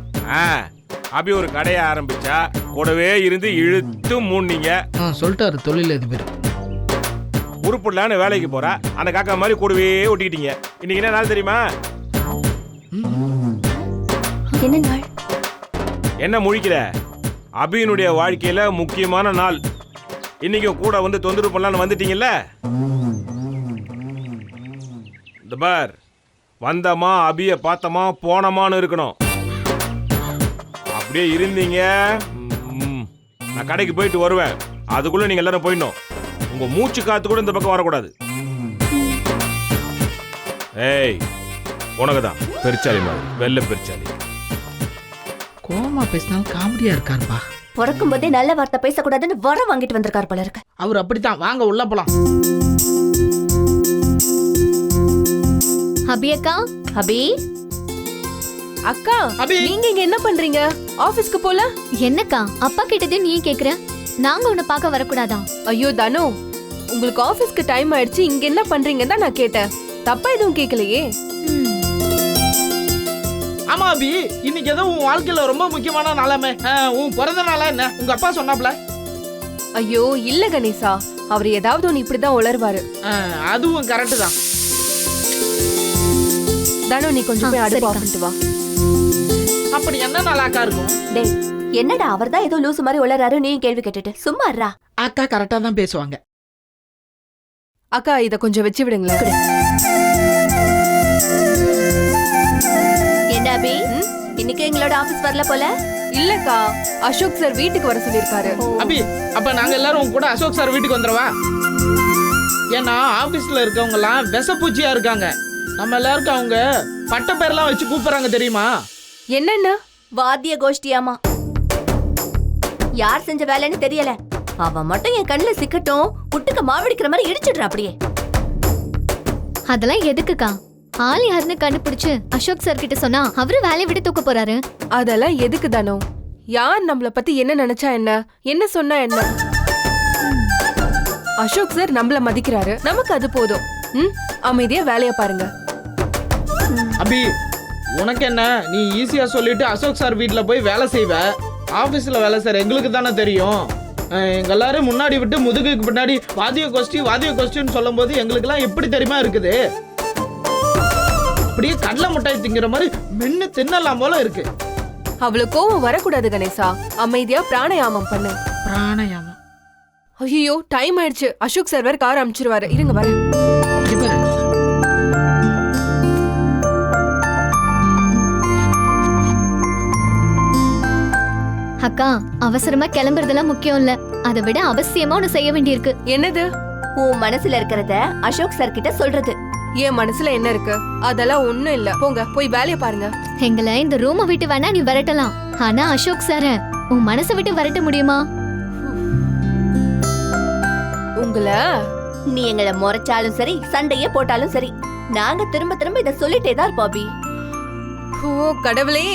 அபி ஒரு கடையை ஆரம்பிச்சா கூடவே இருந்து இழுத்து மூடினீங்க. சொல்லிட்டாரு தொழிலதிபர். உருப்படலான்னு வேலைக்கு போறா, அந்த காக்கா மாதிரி கூடவே ஒட்டிக்கிட்டீங்க. இன்னைக்கு என்ன நாள் தெரியுமா? என்ன நாள்? என்ன முழிக்கிற? அபியினுடைய வாழ்க்கையில முக்கியமான நாள். இன்னைக்கு கூட வந்து தொந்தரவு பண்ணலான்னு வந்துட்டீங்கல்ல. இந்த பார், வந்தமா அபிய பார்த்தமா போனமான்னு இருக்கணும். அப்படியே இருந்தீங்க, நான் கடைக்கு போயிட்டு வருவேன். அதுக்குள்ள நீங்க எல்லாரும் போயிடணும். உங்க மூச்சு காத்து கூட இந்த பக்கம் வரக்கூடாது. ஏய், உனக்குதான் பெருச்சாலி மாதிரி, வெள்ளை பெருச்சாலி. கோமா பேசினாலும் காமெடியா இருக்காருப்பா. பிறக்கும் போதே நல்ல வார்த்தை பேசக்கூடாதுன்னு வர வாங்கிட்டு வந்திருக்காரு போல இருக்கு. அவர் அப்படித்தான். வாங்க உள்ள போலாம். அபி அக்கா. அபி அக்கா, அபி. நீங்க இங்க என்ன பண்றீங்க? ஆபீஸ்க்கு போல? என்னக்கா அப்பா கிட்டதே நீ கேக்குற? நாங்க உன்னை பார்க்க வரக்கூடாதா? ஐயோ தனு, உங்களுக்கு ஆபீஸ்க்கு டைம் ஆயிடுச்சு, இங்க என்ன பண்றீங்கன்னு தான் நான் கேட்டேன். தப்பா எதுவும் கேட்கலையே. ஆமா அபி, இன்னைக்கு ஏதோ உன் வாழ்க்கையில ரொம்ப முக்கியமான நாளாமே. உன் பிறந்த நாளா என்ன? உங்க அப்பா சொன்னாப்ல. ஐயோ இல்ல கணேசா, அவர் ஏதாவது ஒன்னு இப்படிதான் உளருவாரு. அதுவும் கரெக்ட் தான். தனு, நீ கொஞ்சம் போய் அடுப்பு சரிக்கா. ஆஃப் பண்ணிட்டு வா. அப்படி என்ன நாளாக்கா இருக்கும்? டேய், என்னடா அவர்தான் ஏதோ லூசு மாதிரி உளறாரு, நீ கேள்வி கேட்டுட்டு சும்மா இருடா. அக்கா கரெக்டா தான் பேசுவாங்க. அக்கா, இத கொஞ்சம் வச்சு விடுங்களேன். என்ன அபி, இன்னைக்கு எங்களோட ஆபீஸ் வரல போல? இல்லக்கா, அசோக் சார் வீட்டுக்கு வர சொல்லிருக்காரு. அபி, அப்ப நாங்க எல்லாரும் உங்க கூட அசோக் சார் வீட்டுக்கு வந்துடவா? ஏன்னா ஆபீஸ்ல இருக்கவங்க எல்லாம் விஷப்பூச்சியா இருக்காங்க. நம்ம எல்லாருக்கும் அவங்க பட்ட பேர்லாம் வச்சு கூப்பிடுறாங்க தெரியுமா? என்னன்னா? வாத்திய கோஷ்டியாமா. யார் செஞ்ச வேலைன்னு தெரியல, அவன் மட்டும் என் கண்ணுல சிக்கட்டும், புட்டுக்க மாவடிக்கிற மாதிரி இடிச்சிடுறான் அப்படியே. அதெல்லாம் எதுக்குக்கா? ஆள் யாருன்னு கண்டுபிடிச்சு அசோக் சார் கிட்ட சொன்னா அவரு வேலையை விட்டு தூக்க போறாரு. அதெல்லாம் எதுக்கு தானோ? யார் நம்மள பத்தி என்ன நினைச்சா என்ன, என்ன சொன்னா என்ன? அசோக் சார் நம்மள மதிக்கிறாரு, நமக்கு அது போதும். அமைதியா வேலைய பாருங்க. அபி, உனக்கு என்ன? நீ ஈஸியா சொல்லிட்டு அசோக் சார் வீட்டுல போய் வேலை செய்வ. ஆபீஸ்ல வேலை சார் எங்களுக்கு தானே தெரியும். எங்க எல்லாரும் முன்னாடி விட்டு முதுகுக்கு பின்னாடி வாத்திய கோஷ்டின்னு சொல்லும் போது எங்களுக்கு எல்லாம் எப்படி தெரியுமா இருக்குது? அப்படியே கடலை முட்டாய் திங்கிற மாதிரி மென்னு தின்னலாம் போல இருக்கு. அவ்வளவு கோவம் வரக்கூடாது கணேசா, அமைதியா பிராணயாமம் பண்ணு. பிராணயாமம். ஐயோ டைம் ஆயிடுச்சு, அசோக் சார் வேற கார் அனுப்பிச்சிருவாரு. இருங்க வர. அக்கா, அவசரமா கிளம்புறதெல்லாம் முக்கியம் இல்ல, அதை விட அவசியமா ஒண்ணு செய்ய வேண்டியிருக்கு. என்னது? உன் மனசுல இருக்கிறத அசோக் சார் கிட்ட சொல்றது. என் மனசுல என்ன இருக்கு? அதெல்லாம் ஒண்ணும் இல்ல. போங்க, போய் வேலைய பாருங்க. எங்களை இந்த ரூமை விட்டு வேணா நீ விரட்டலாம், ஆனா அசோக் சார உன் மனசை விட்டு விரட்ட முடியுமா? உங்களை நீ எங்களை முறைச்சாலும் சரி, சண்டையே போட்டாலும் சரி, நாங்க திரும்ப திரும்ப இத சொல்லிட்டே தான் இருப்போம் அபி. ஓ கடவுளே,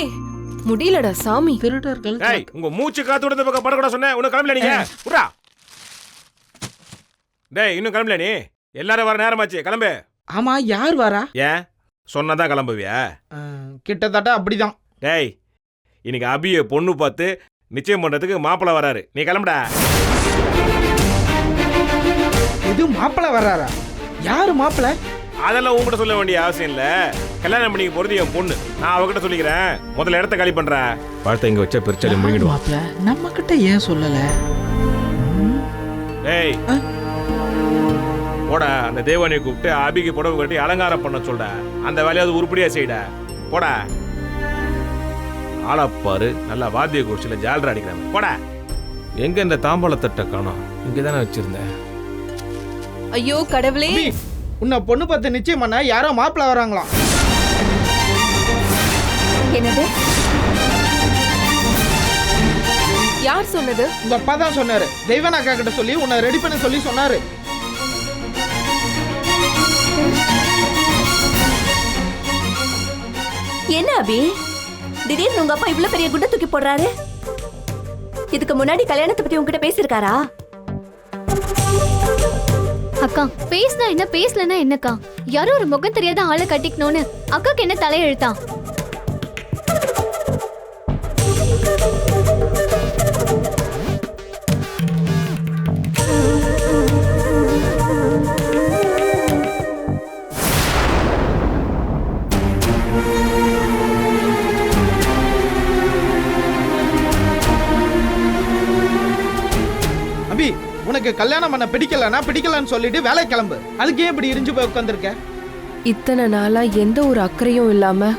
முடியலடா சாமி. திருடர்கள். ஏய், உங்க மூச்சு காத்து விடுற பக்கம் படக்கூட சொன்னேன். உனக்கு கிளம்பல நீங்க? உட்ரா. டேய், இன்னும் கிளம்பல நீ? எல்லாரும் வர நேரமாச்சு, கிளம்பு. ஆமா, யார் வரா? ஏன் சொன்னதான் கிளம்புவியா? கிட்டத்தட்ட அப்படிதான். டேய், இன்னைக்கு அபிய பொண்ணு பார்த்து நிச்சயம் பண்றதுக்கு மாப்பிள்ள வராரு. நீ கிளம்புடா. இது மாப்பிள்ள வர்றாரா? யாரு மாப்பிள்ள? அதெல்லாம் உங்ககிட்ட சொல்ல வேண்டிய அவசியம் இல்ல. கல்யாணம் பண்ணிக்க போறது என் பொண்ணு. நான் அவகிட்ட சொல்லிக்கிறேன். முதல்ல இடத்த காலி பண்ற. பழத்தை இங்க வச்சா பெருச்சாலி முழுங்கிடுவா. மாப்பிள்ள நம்ம கிட்ட ஏன் சொல்லல? டேய், போடா, அந்த தேவானியை கூப்பிட்டு அபிக்கு புடவை கட்டி அலங்காரம் பண்ண சொல்ற. அந்த வேலையாவது உருப்படியா செய்யட. போடா. ஆளப்பாரு, நல்லா வாத்திய கோஷ்டியில ஜாலரா அடிக்கிறாங்க. போடா. எங்க இந்த தாம்பாளத்தட்டை காணோம்? இங்கதானே வச்சிருந்தேன். ஐயோ கடவுளே, உன்னை பொண்ணு பார்த்து நிச்சயம் பண்ண யாரோ மாப்பிள்ள வராங்களாம். என்னது? யார் சொன்னது? உங்க அப்பா தான் சொன்னாரு. தெய்வன் அக்கா கிட்ட சொல்லி உன்னை ரெடி பண்ண சொல்லி சொன்னாரு. என்ன அபி, திடீர்னு உங்க அப்பா இவ்வளவு பெரிய குண்டை தூக்கி போடுறாரு? இதுக்கு முன்னாடி கல்யாணத்தை பத்தி உங்ககிட்ட பேசிருக்காரா? அக்கா பேசினா என்ன பேசலன்னா என்னக்கா? யாரோ ஒரு முகம் தெரியாத ஆளை கட்டிக்கணும்னு அக்காக்கு என்ன தலையெழுத்தா? அபி, உனக்கு கல்யாணம் பண்ண பிடிக்கலன்னு சொல்லிட்டு வேலை கிளம்பு. அதுக்கு ஏன் இப்படி இரிஞ்சு போய் உட்காந்துருக்க? இத்தனை நாளா எந்த ஒரு அக்கறையும் இல்லாம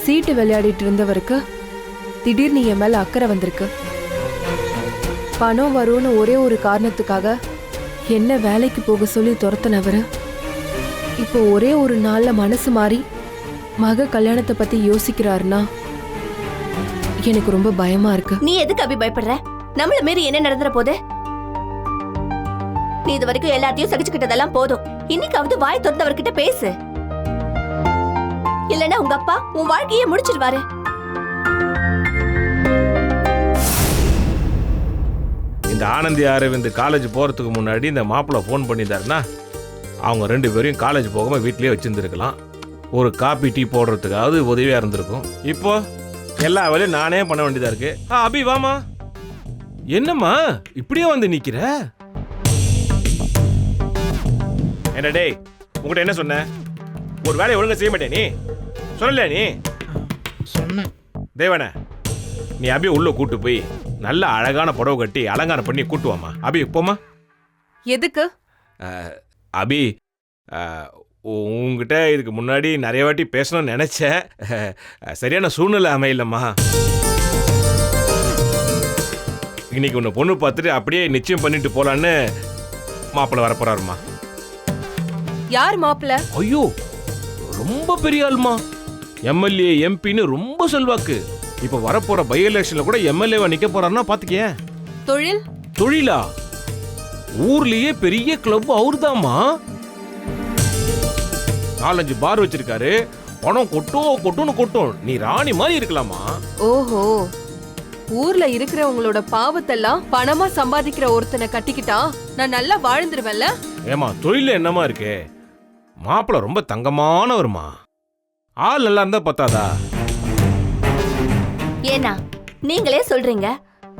சீட்டு விளையாடிட்டு இருந்தவருக்கு திடீர்னு என் மேல அக்கறை வந்திருக்கு. பணம் வரும்னு ஒரே ஒரு காரணத்துக்காக என்ன வேலைக்கு போக சொல்லி துரத்தினவரு இப்போ ஒரே ஒரு நாள்ல மனசு மாறி மக கல்யாணத்தை பத்தி யோசிக்கிறாருன்னா எனக்கு ரொம்ப பயமா இருக்கு. நீ எதுக்கு அபி பயப்படுற? நம்மள மீறி என்ன நடந்துற போது? நீ இது வரைக்கும் எல்லாத்தையும் சகிச்சுக்கிட்டதெல்லாம் போதும். இன்னைக்காவது வாய் திறந்தவர்கிட்ட பேசு. இல்லனா உங்க அப்பா உன் வாழ்க்கையை முடிச்சிருவாரு. இந்த ஆனந்தி அரவிந்த் காலேஜ் போகிறதுக்கு முன்னாடி இந்த மாப்பிள்ளை ஃபோன் பண்ணியிருந்தாருன்னா அவங்க 2 பேரையும் காலேஜ் போகாமல் வீட்லேயே வச்சுருந்துருக்கலாம். ஒரு காப்பி டீ போடுறதுக்காவது உதவியாக இருந்திருக்கும். இப்போ எல்லா வேலையும் நானே பண்ண வேண்டியதாக இருக்கு. அபி வாமா. என்னம்மா இப்படியே வந்து நிற்கிற? என்ன டேய், உங்கள்கிட்ட என்ன சொன்ன? ஒரு வேலையை ஒழுங்கா செய்ய மாட்டே நீ? சொல்லலையா நீ? சொன்னேன். தேவனே, நீ அபியை உள்ள கூட்டு போய் நல்ல அழகான புடவை கட்டி அலங்காரம் பண்ணி கூட்டுவாமா. அபி போமா. எதுக்கு? அபி, உங்ககிட்ட இதுக்கு முன்னாடி நிறைய வாட்டி பேசணும்னு நினைச்சேன். சரியான சூழ்நிலை அமையலம்மா. இன்னைக்கு உன்னை பொண்ணு பார்த்துட்டு அப்படியே நிச்சயம் பண்ணிட்டு போலான்னு மாப்பிள்ளை வரப்போறாருமா. யார் மாப்பிள்ள? ஐயோ, ரொம்ப பெரிய ஆள்மா. எம்எல்ஏ எம்பின்னு ரொம்ப செல்வாக்கு. இப்ப வரப்போற பை எலெக்ஷன்ல கூட எம்எல்ஏவா நிக்க போறாருன்னா பாத்துக்கிய. தொழில்? தொழிலா? ஊர்லயே பெரிய கிளப் அவர்தாம்மா. 4-5 பார் வச்சிருக்காரு. பணம் கொட்டுன்னு கொட்டும். நீ ராணி மாதிரி இருக்கலாமா. ஓஹோ, ஊர்ல இருக்கிறவங்களோட பாவத்தெல்லாம் பணமா சம்பாதிக்கிற ஒருத்தனை கட்டிக்கிட்டா நான் நல்லா வாழ்ந்துருவேன்ல. ஏமா, தொழில என்னமா இருக்கு? மாப்பிள்ள ரொம்ப தங்கமானவருமா. ஆள் நல்லா இருந்தா பத்தாதா? ஏன்னா நீங்களே சொல்றீங்க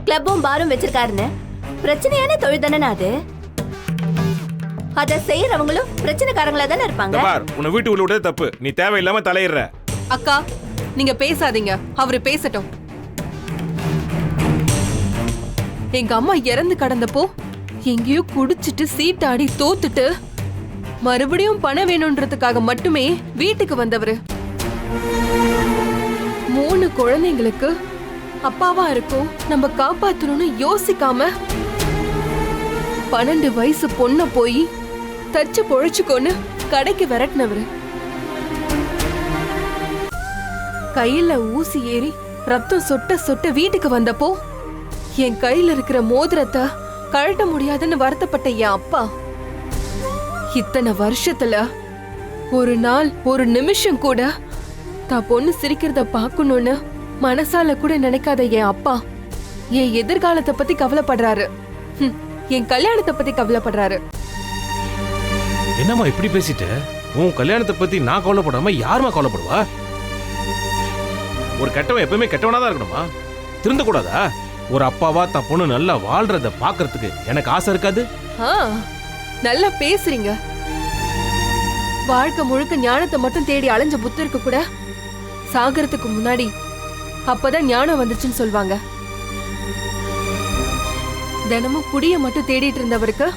கிளப்பும் பாரும் வச்சிருக்காருன்னு. பிரச்சனையான தொழில் தானே அது. அத செய்யறவங்களும் பிரச்சனைக்காரங்களா தானே இருப்பாங்க. பார், உன்னை வீட்டு உள்ள விட்டது தப்பு. நீ தேவையில்லாம தலையிடுற. அக்கா, நீங்க பேசாதீங்க. அவரு பேசட்டும். எங்க அம்மா இறந்து கடந்தப்போ எங்கேயோ குடிச்சிட்டு சீட்டாடி தோத்துட்டு மறுபடியும் பணம் வேணும்ன்றதுக்காக மட்டுமே வீட்டுக்கு வந்தவரு. 3 குழந்தைங்களுக்கு அப்பாவா இருக்கும் நம்ம காப்பாத்தணும்னு யோசிக்காம 12 வயசு பொண்ண போய் தச்சு பொழைச்சுக்கோன்னு கடைக்கு விரட்டினவரு. கையில ஊசி ஏறி ரத்தம் சொட்ட சொட்ட வீட்டுக்கு வந்தப்போ என் கையில இருக்கிற மோதிரத்தை கழட்ட முடியாதுன்னு வருத்தப்பட்ட என் அப்பா இத்தனை வருஷத்துல ஒரு நாள் ஒரு நிமிஷம் கூட தான் பொண்ணு சிரிக்கிறத பார்க்கணும்னு மனசால கூட நினைக்காத என் அப்பா என் எதிர்காலத்தை பத்தி கவலைப்படுறாரு. என் கல்யாணத்தை பத்தி கவலைப்படுறாரு. என்னம்மா இப்படி பேசிட்ட? உன் கல்யாணத்தை பத்தி நான் கவலைப்படாம யாருமா கவலைப்படுவா? ஒரு கெட்டவன் எப்பவுமே கெட்டவனா தான் இருக்கணுமா? திருந்த கூடாதா? ஒரு அப்பாவா தான் பொண்ணு நல்லா வாழ்றத பாக்குறதுக்கு எனக்கு ஆசை இருக்காது? நல்லா பேசுறீங்க. வாழ்க்கை முழுக்க ஞானத்தை மட்டும் தேடி அலைஞ்ச புத்தருக்கு கூட சாகறதுக்கு முன்னாடி அப்பதான் ஞானம் வந்துச்சுன்னு சொல்வாங்க. தினமும் குடிய மட்டும் தேடிட்டு இருந்தவருக்கு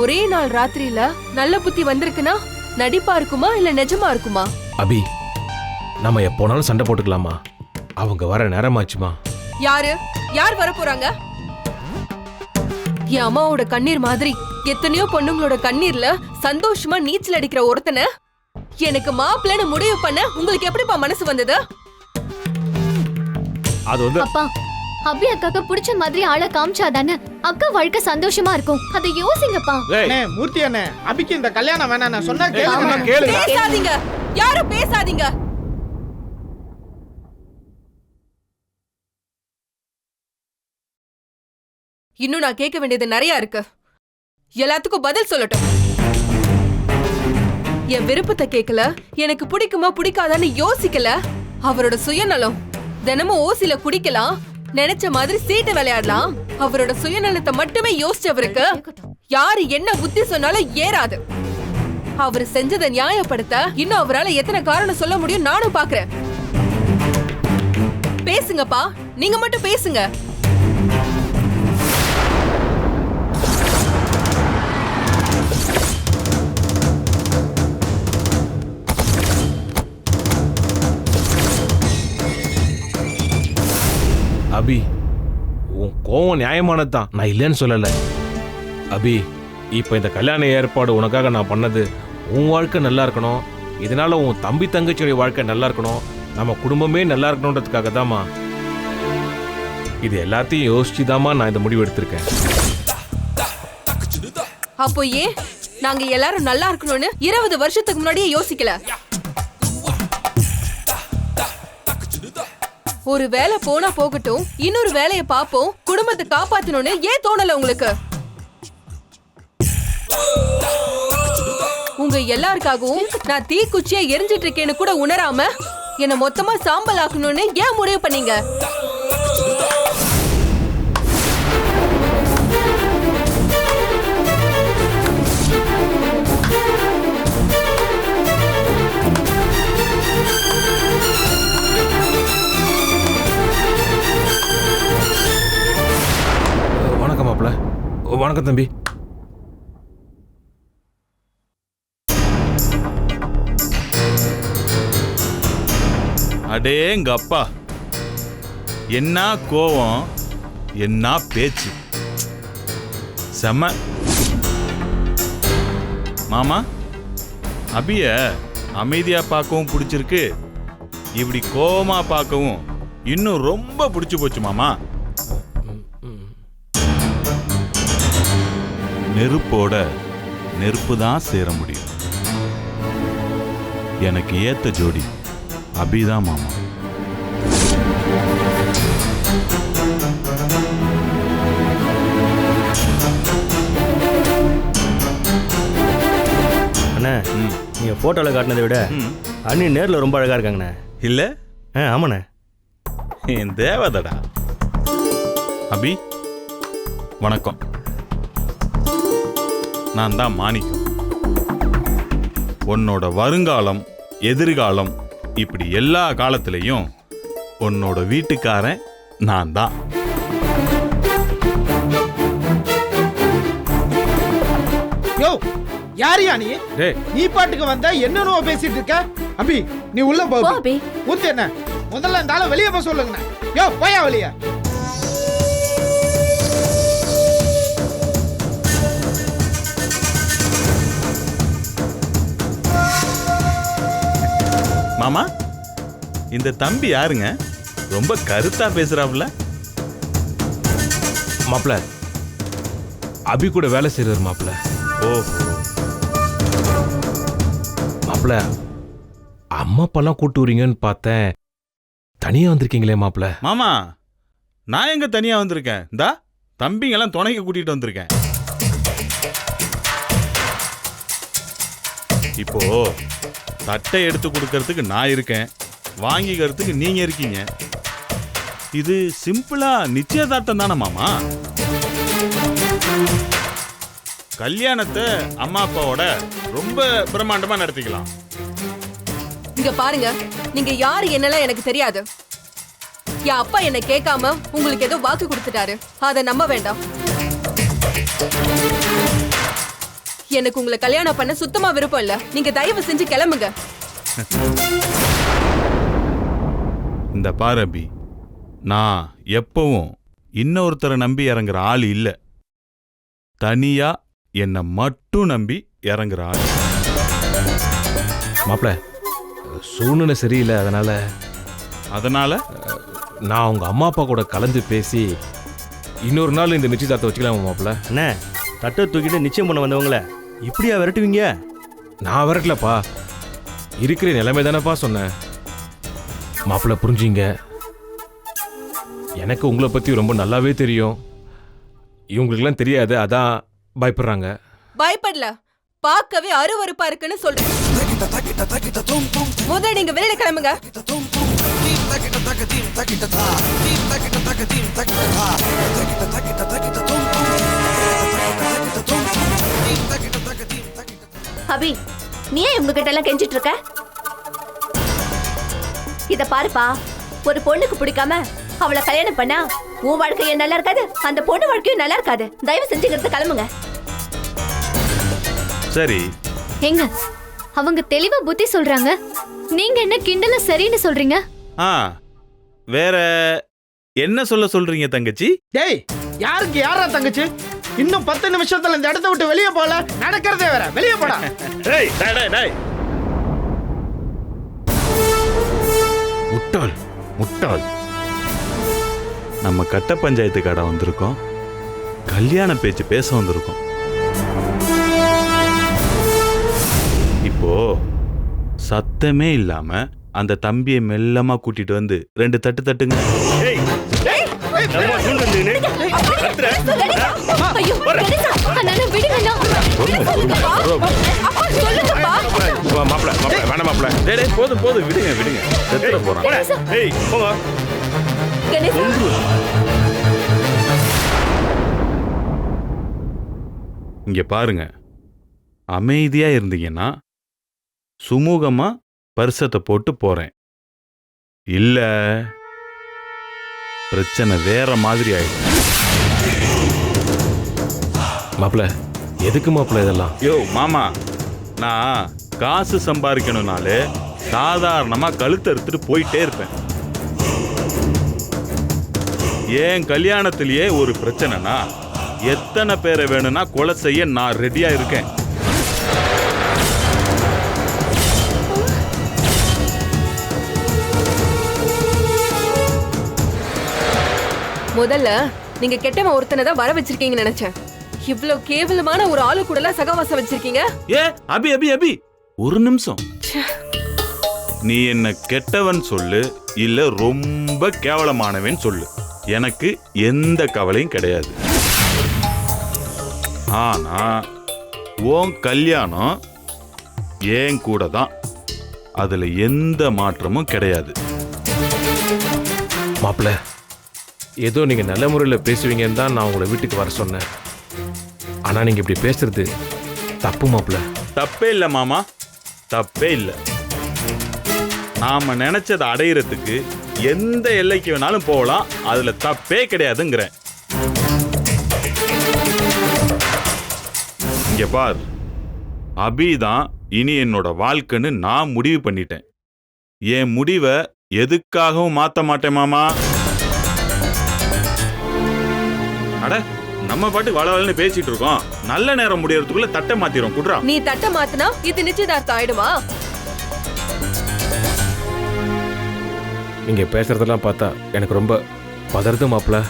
ஒரே நாள் ராத்திரியில நல்ல புத்தி வந்திருக்குன்னா நடிப்பா இருக்குமா இல்ல நிஜமா இருக்குமா? அபி, நம்ம எப்போனாலும் சண்டை போட்டுக்கலாமா? அவங்க வர நேரமாச்சுமா. யார் வர போறாங்க? என் அம்மாவோட கண்ணீர் மாதிரி எத்தனையோ பொண்ணுங்களோட கண்ணீர்ல சந்தோஷமா நீச்சல் அடிக்கிற ஒருத்தனை எனக்கு மாப்பிள்ளன்னு முடிவு பண்ண உங்களுக்கு எப்படிப்பா மனசு வந்தது? அது வந்து அப்பா, அபி அக்காக்கு பிடிச்ச மாதிரி ஆளை காமிச்சாதானே அக்கா வாழ்க்கை சந்தோஷமா இருக்கும். அதை யோசிங்கப்பா. அண்ணே, மூர்த்தி அண்ணே, அபிக்கு இந்த கல்யாணம் வேணாம். நான் சொன்னா கேளுங்க. பேசாதீங்க, யாரும் பேசாதீங்க. இன்னும் நான் கேட்க வேண்டியது நிறைய இருக்கு. எல்லாத்துக்கும் பதில் சொல்லட்டும். என் விருப்பத்தை கேட்கல, எனக்கு பிடிக்குமா பிடிக்காதான்னு யோசிக்கல. அவரோட சுயநலம். தினமும் ஓசில குடிக்கலாம், நினைச்ச மாதிரி சீட்டு விளையாடலாம். அவரோட சுயநலத்தை மட்டுமே யோசிச்சவருக்கு யாரு என்ன புத்தி சொன்னாலும் ஏறாது. அவர் செஞ்சதை நியாயப்படுத்த இன்னும் அவரால் எத்தனை காரணம் சொல்ல முடியும் நானும் பாக்குறேன். பேசுங்கப்பா, நீங்க மட்டும் பேசுங்க. அபி, உன் கோவம் நியாயமானது தான், நான் இல்லைன்னு சொல்லலை. அபி, இப்போ இந்த கல்யாண ஏற்பாடு உனக்காக நான் பண்ணது உன் வாழ்க்கை நல்லா இருக்கணும், இதனால உன் தம்பி தங்கச்சியோட வாழ்க்கை நல்லா இருக்கணும், நம்ம குடும்பமே நல்லா இருக்கணுன்றதுக்காக தாம்மா. இது எல்லாத்தையும் யோசிச்சுதாம்மா நான் இந்த முடிவு எடுத்திருக்கேன். அப்போ ஏன் நாங்க எல்லாரும் நல்லா இருக்கணும்னு 20 வருஷத்துக்கு முன்னாடியே யோசிக்கல? ஒரு வேலை போனா போகட்டும், இன்னொரு வேலையை பாப்போம், குடும்பத்தை காப்பாத்தணும்னு ஏன் தோணல உங்களுக்கு? உங்க எல்லாருக்காகவும் நான் தீக்குச்சியா எரிஞ்சிட்டு இருக்கேன்னு கூட உணராம என்ன மொத்தமா சாம்பல் ஆக்கணும்னு ஏன் முடிவு பண்ணீங்க? வணக்கம் மாப்ள. வணக்கம் தம்பி. அடேங்கப்பா, என்ன கோவம், என்ன பேச்சு, செம. மாமா, அபிய அமைதியா பார்க்கவும் பிடிச்சிருக்கு, இப்படி கோவமா பார்க்கவும் இன்னும் ரொம்ப பிடிச்சு போச்சு மாமா. நெருப்போட நெருப்பு தான் சேர முடியும். எனக்கு ஏத்த ஜோடி அபிதான் மாமா. அண்ணா, நீங்க போட்டோல காட்டினதை விட அண்ணி நேர்ல ரொம்ப அழகா இருக்காங்கண்ணே. இல்ல? ஆமாண்ணே. என் தேவதடா. அபி, வணக்கம். நான் தான் மாணிக்கம். உன்னோட வருங்காலம், எதிர்காலம், இப்படி எல்லா காலத்திலையும் உன்னோட வீட்டுக்காரன் நான் தான். யோ, யாரியா நீ? நீ பாட்டுக்கு வந்தா என்னன்னு பேசிட்டு இருக்க? அபி, நீ உள்ள போ. ஊத்து என்ன? முதல்ல இந்த ஆளை வெளியே போக சொல்லுங்க. யோ, போயா வெளியே. மாமா, இந்த தம்பி யாருங்க? ரொம்ப கருத்தா பேசுறாப்ல. மாப்ள, அபி கூட வேலை செய்யறாரு மாப்ள. ஓஹோ. மாப்ள, அம்மா அப்பாலாம் கூட்டு வரீங்கன்னு பார்த்தேன், தனியா வந்திருக்கீங்களே மாப்ள. மாமா, நான் எங்க தனியா வந்திருக்கேன்? இந்தா தம்பிங்கெல்லாம் துணைக்கு கூட்டிட்டு வந்திருக்கேன். இப்போ தட்டை எடுத்து கொடுக்கறதுக்கு நான் இருக்கேன், வாங்கிக்கிறதுக்கு நீங்க இருக்கீங்க. இது சிம்பிளா நிச்சயதார்த்தம் தானே மாமா? கல்யாணத்தை அம்மா அப்பாவோட ரொம்ப பிரம்மாண்டமா நடத்திக்கலாம். இங்க பாருங்க, நீங்க யாரு என்னெல்லாம் எனக்கு தெரியாது. என் அப்பா என்ன கேட்காம உங்களுக்கு ஏதோ வாக்கு கொடுத்துட்டாரு, அதை நம்ப வேண்டாம். எனக்கு உங்களை கல்யாணம் பண்ண சுத்தமா விருப்பம் இல்ல. நீங்க தயவு செஞ்சு கிளம்புங்க. இந்த பாரபி, நான் எப்பவும் இன்னொருத்தரை நம்பி இறங்குற ஆள் இல்ல. தனியா என்னை மட்டும் நம்பி இறங்குற ஆள். மாப்ள, சூழ்நிலை சரியில்லை, அதனால நான் உங்க அம்மா அப்பா கூட கலந்து பேசி இன்னொரு நாள் இந்த நிச்சயதார்த்தம் வச்சுக்கலாமா மாப்ள? அண்ணே, தட்டை தூக்கிட்டு நிச்சயம் பண்ண வந்தவங்கள இப்படியா விரட்டுவீங்க? நான் விரட்டலப்பா, இருக்கிற நிலைமை தானப்பா சொன்னேன். மாப்பிள்ள புரிஞ்சுங்க, எனக்கு உங்களை பத்தி ரொம்ப நல்லாவே தெரியும், இவங்களுக்குலாம் தெரியாது, அதான் பயப்படுறாங்க. பயப்படல, பார்க்கவே அருவருப்பா இருக்குன்னு சொல்றேன். முதல்ல நீங்க வெளியில கிளம்புங்க. அபி, நீ ஏன் இவங்க கிட்ட எல்லாம் கெஞ்சிட்டு இருக்க? இத பாருப்பா, ஒரு பொண்ணுக்கு பிடிக்காம அவளை கல்யாணம் பண்ணா உன் வாழ்க்கையும் நல்லா இருக்காது, அந்த பொண்ணு வாழ்க்கையும் நல்லா இருக்காது. தயவு செஞ்சுக்கிறது கிளம்புங்க. சரி எங்க அவங்க தெளிவா புத்தி சொல்றாங்க, நீங்க என்ன கிண்டல சரின்னு சொல்றீங்க? வேற என்ன சொல்றீங்க தங்கச்சி? டேய், யாருக்கு யாரா தங்கச்சி? இன்னும் 10 நிமிஷத்துல இந்த இடத்த விட்டு வெளியே போல. நடக்கிறதே வேற. வெளியே போடா. டேய் டேய் டேய் டேய், முட்டாள் முட்டாள். நம்ம கட்ட பஞ்சாயத்து கடை வந்திருக்கோம், கல்யாண பேச்சு பேச வந்திருக்கோம். இப்போ சத்தமே இல்லாம அந்த தம்பியை மெல்லமா கூட்டிட்டு வந்து 2 தட்டு தட்டுங்க. போதும் போதும், விடுங்க விடுங்க. இங்க பாருங்க, அமைதியா இருந்தீங்கன்னா சுமூகமா பரிசத்தை போட்டு போறேன். இல்ல பிரச்சனை வேற மாதிரி ஆயிடும். மாப்பிள்ள, எதுக்கு மாப்பிள்ள இதெல்லாம்? யோ மாமா, நான் காசு சம்பாதிக்கணும்னாலே சாதாரணமா கழுத்தை எடுத்துட்டு போயிட்டே இருப்பேன். ஏன் கல்யாணத்திலேயே ஒரு பிரச்சனைனா எத்தனை பேரை வேணும்னா கொலை செய்ய நான் ரெடியா இருக்கேன். முதல்ல நீங்க கெட்டவன் ஒருத்தனை தான் வர வச்சிருக்கீங்கன்னு நினைச்சேன். இவ்வளவு கேவலமான ஒரு ஆளு கூட எல்லாம் சகவாசம் வச்சிருக்கீங்க. ஏ அபி அபி அபி, ஒரு நிமிஷம். நீ என்ன கெட்டவன் சொல்லு, இல்ல ரொம்ப கேவலமானவன் சொல்லு, எனக்கு எந்த கவலையும் கிடையாது. ஆனா உன் கல்யாணம் ஏன் கூட தான், அதுல எந்த மாற்றமும் கிடையாது. மாப்பிள்ள, ஏதோ நீங்க நல்ல முறையில் பேசுவீங்கன்னு தான் நான் உங்களை வீட்டுக்கு வர சொன்னேன். ஆனா நீங்க இப்படி பேசுறது தப்பு மாப்பிள்ள. தப்பே இல்லை மாமா, தப்பே இல்லை. நாம நினைச்சதை அடையிறதுக்கு எந்த எல்லைக்கு வேணாலும் போகலாம், அதுல தப்பே கிடையாதுங்கிறேன். இங்க பார், அபிதான் இனி என்னோட வாழ்க்கைன்னு நான் முடிவு பண்ணிட்டேன். என் முடிவை எதுக்காகவும் மாத்த மாட்டேன் மாமா. அட, நம்ம பாட்டு வளவலன்னு பேசிட்டு இருக்கோம், நல்ல நேரம் முடியறதுக்குள்ள தட்டை மாத்திரும். குடுறா. நீ தட்டை மாத்தினா இது நிச்சயதார்த்தம் ஆயிடுமா? நீங்க பேசுறதெல்லாம் பார்த்தா எனக்கு ரொம்ப பதறுது மாப்பிள்ள.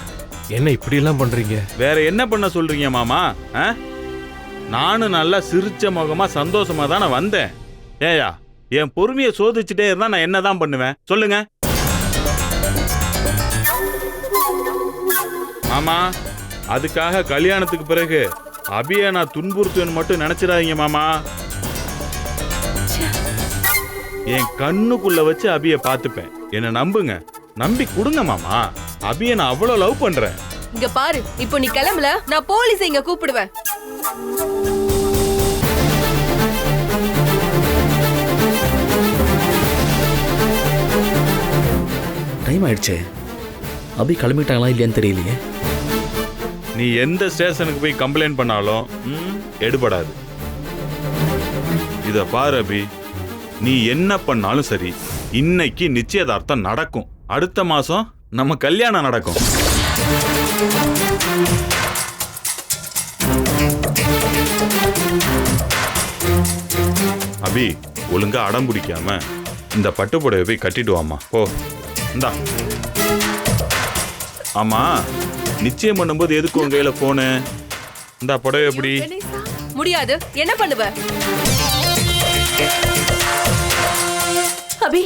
என்ன இப்படி எல்லாம் பண்றீங்க? வேற என்ன பண்ண சொல்றீங்க மாமா? நானும் நல்லா சிரிச்ச முகமா சந்தோஷமா தானே வந்தேன். ஏயா, என் பொறுமையை சோதிச்சுட்டே இருந்தா நான் என்னதான் பண்ணுவேன் சொல்லுங்க மாமா. அதுக்காக கல்யாணத்துக்கு பிறகு அபியை நான் துன்புறுத்துவேன்னு மட்டும் நினைச்சிடாதீங்க மாமா. என் கண்ணுக்குள்ள வச்சு அபியை பார்த்துப்பேன். என்ன நம்புங்க, நம்பி கொடுங்க மாமா. அபியை நான் அவ்வளவு லவ் பண்றேன். இங்க பாரு, இப்போ நீ கிளம்பல, நான் போலீஸ் இங்க கூப்பிடுவேன். டைம் ஆயிடுச்சு. அபி கிளம்பிட்டாங்களா இல்லையான்னு தெரியலையே. நீ எந்த ஸ்டேஷனுக்கு போய் கம்ப்ளைண்ட் பண்ணாலும் எடுபடாது. இத பாரு அபி, நீ என்ன பண்ணாலும் சரி, இன்னைக்கு நிச்சயதார்த்தம் நடக்கும். அடுத்த மாசம் நம்ம கல்யாணம் நடக்கும். அபி, ஒழுங்கா அடம் பிடிக்காம இந்த பட்டுப்புடவை போய் கட்டிட்டு வாமா. போ. இந்தா. ஆமா, நிச்சயம் பண்ணும்போது எதுக்கு உங்க கையில போனு? இந்த புடவை எப்படி? முடியாது. என்ன பண்ணுவ? அபி,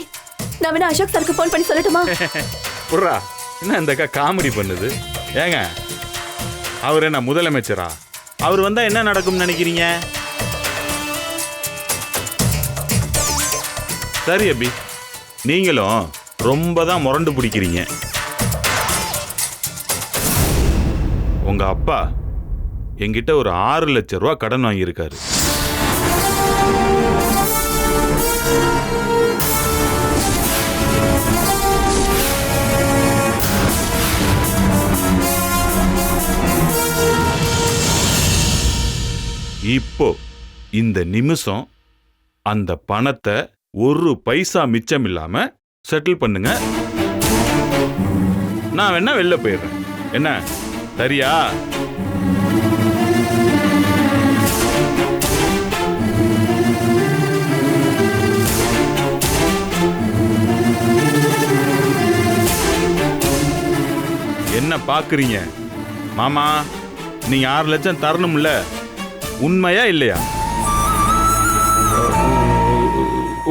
நான் வேணா அசோக் சாருக்கு போன் பண்ணி சொல்லட்டுமா? புர்ரா, என்ன இந்த அக்கா காமெடி பண்ணுது? ஏங்க, அவர் என்ன முதலமைச்சரா? அவர் வந்தா என்ன நடக்கும்னு நினைக்கிறீங்க? சரி அபி, நீங்களும் ரொம்ப தான் முரண்டு பிடிக்கிறீங்க. உங்க அப்பா என்கிட்ட ஒரு 6 லட்சம் ரூபா கடன் வாங்கியிருக்காரு. இப்போ இந்த நிமிஷம் அந்த பணத்தை 1 பைசா மிச்சம் இல்லாம செட்டில் பண்ணுங்க. நான் வேணா வெளில போயிடுறேன். என்ன சரியா? என்ன பாக்குறீங்க மாமா? நீங்க 6 லட்சம் தரணும்ல, உண்மையா இல்லையா?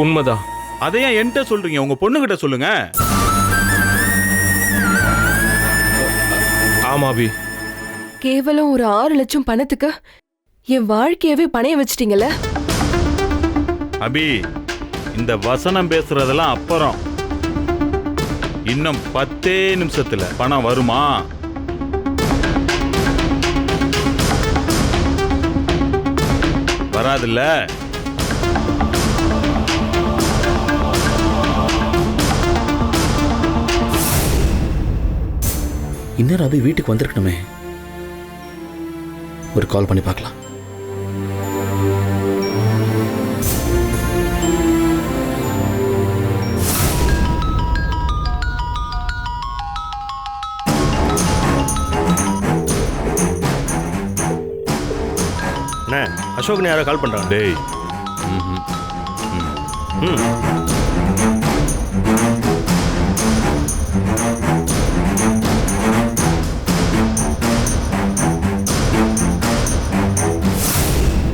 உண்மைதான். அதையா என்கிட்ட சொல்றீங்க? உங்க பொண்ணுகிட்ட சொல்லுங்க. ஆமா அபி. கேவலம் ஒரு 6 லட்சம் பணத்துக்கு என் வாழ்க்கையவே பணைய வச்சிட்டீங்கல்ல. அபி, இந்த வசனம் பேசுறதெல்லாம் அப்புறம். இன்னும் 10 நிமிஷத்துல பணம் வருமா? வராதுல்ல? இன்னும் அபி வீட்டுக்கு வந்திருக்கணுமே. ஒரு கால் பண்ணி பார்க்கலாம். அண்ணா, அசோக் யாரோ கால் பண்ணுறாங்க. டேய்.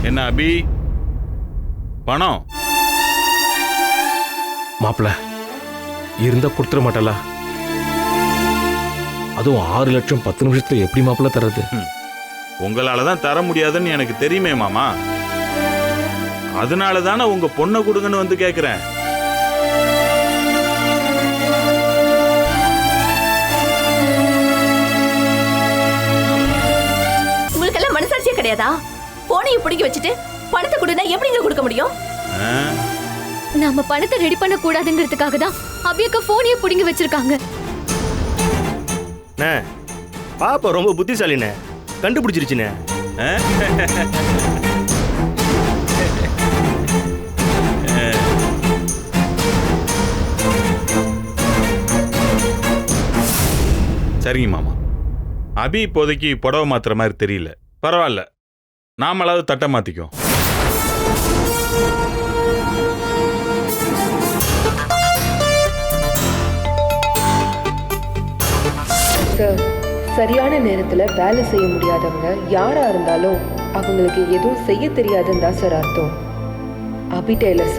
என்ன அபி, பணம் மாப்பிள்ள இருந்தா கொடுத்துட மாட்டல. அதுவும் 6 லட்சம் 10 நிமிஷத்துல எப்படி மாப்பிள்ள தர்றது? உங்களால தான் தர முடியாதுன்னு எனக்கு தெரியுமே மாமா. அதனால தானே உங்க பொண்ணை கொடுங்கன்னு வந்து கேட்கிறேன். உங்களுக்கெல்லாம் மனசாட்சியே கிடையாதா? போனையும் பிடிக்க வச்சுட்டு பணத்தை கொடுனா எப்படிங்க கொடுக்க முடியும்? நாம பணத்தை ரெடி பண்ண கூடாதுங்கிறதுக்காக தான் அபியக்க போனையே புடிங்கி வச்சிருக்காங்க. பாப்பா ரொம்ப புத்திசாலிண்ணே, கண்டுபிடிச்சிருச்சுண்ணே. சரிங்க மாமா. அபி இப்போதைக்கு புடவை மாத்துற மாதிரி தெரியல. பரவாயில்ல, நாமளாவது தட்டை மாத்திக்கோ. சார், சரியான நேரத்துல வேலை செய்ய முடியாதவங்க யாரா இருந்தாலும் அவங்களுக்கு எதுவும் செய்ய தெரியாதுன்னு தான் சார் அர்த்தம். அபி டெய்லர்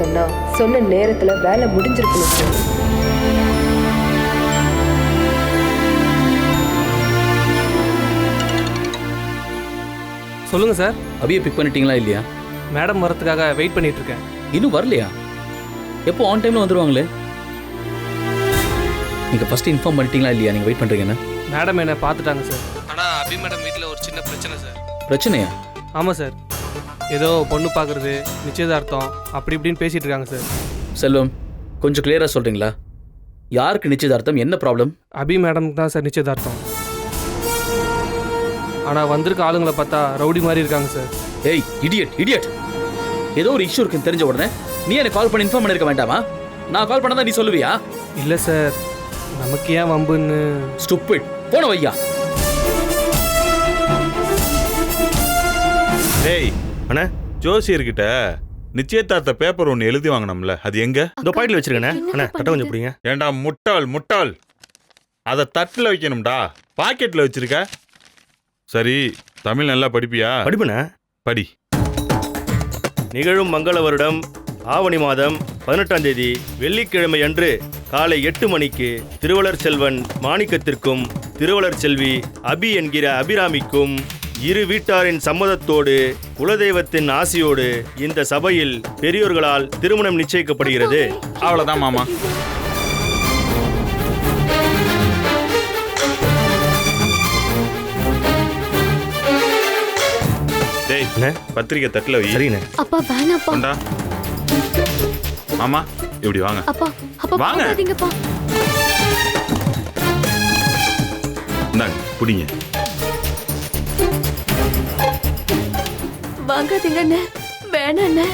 சொன்ன நேரத்துல வேலை முடிஞ்சிருக்கணும் சார். சொல்லுங்க சார். அபியை பிக் பண்ணிட்டீங்களா இல்லையா? மேடம் வரதுக்காக வெயிட் பண்ணிட்டு இருக்கேன். இன்னும் வரலையா? எப்போ ஆன் டைம்ல வந்துருவாங்களே. நீங்க ஃபர்ஸ்ட் இன்ஃபார்ம் பண்ணிட்டீங்களா இல்லையா நீங்க வெயிட் பண்றீங்கன்னு? மேடம் என்ன பார்த்துட்டாங்க சார். ஆனால் அபி மேடம் வீட்டில் ஒரு சின்ன பிரச்சனை சார். பிரச்சனையா? ஆமாம் சார். ஏதோ பொண்ணு பார்க்குறது, நிச்சயதார்த்தம் அப்படி இப்படின்னு பேசிகிட்டு இருக்காங்க சார். செல்வம், கொஞ்சம் கிளியராக சொல்கிறீங்களா? யாருக்கு நிச்சயதார்த்தம், என்ன ப்ராப்ளம்? அபி மேடம்க்கு தான் சார் நிச்சயதார்த்தம். ஆனால் வந்திருக்க ஆளுங்களை பார்த்தா ரவுடி மாதிரி இருக்காங்க சார். ஏய் இடியட், ஏதோ ஒரு இஷ்யூ இருக்குன்னு தெரிஞ்ச உடனே நீ எனக்கு கால் பண்ணி இன்ஃபார்ம் பண்ணிருக்க வேண்டாமா? நான் கால் பண்ணாதான் நீ சொல்லுவியா? இல்லை சார், நமக்கு ஏன் வம்புன்னு. ஸ்டூபிட், போன வையா. டேய் அண்ணா, ஜோசியர்கிட்ட நிச்சயதார்த்த பேப்பர் ஒன்று எழுதி வாங்கினோம்ல, அது எங்க? இந்த பாக்கெட்ல வச்சிருக்கேண்ணே. அண்ணா, தட்டை கொஞ்சம் பிடிங்க. ஏண்டா முட்டாள், அதை தட்டில் வைக்கணும்டா, பாக்கெட்டில் வச்சிருக்க. சரி, தமிழ் நல்லா படிப்பியா? படிப்புண்ணே. படி. நிகழும் மங்கள வருடம் ஆவணி மாதம் 18ஆம் தேதி வெள்ளிக்கிழமை அன்று காலை 8 மணிக்கு திருவளர் செல்வன் மாணிக்கத்திற்கும் திருவளர் செல்வி அபி என்கிற அபிராமிக்கும் இரு வீட்டாரின் சம்மதத்தோடு குலதெய்வத்தின் ஆசியோடு இந்த சபையில் பெரியோர்களால் திருமணம் நிச்சயிக்கப்படுகிறது. அவ்வளவுதான் மாமா. டேய், பத்திரிக்கை தட்டுல வை. சரிண்ணே. அப்பா வேணாப்பா. கொண்டா. மாமா இப்படி வாங்க. அப்பா அப்பா வாங்க. போகாதீங்கப்பா. இந்தாங்க புடிங்க. வாங்காதீங்க அண்ணே, வேணாம் அண்ணே.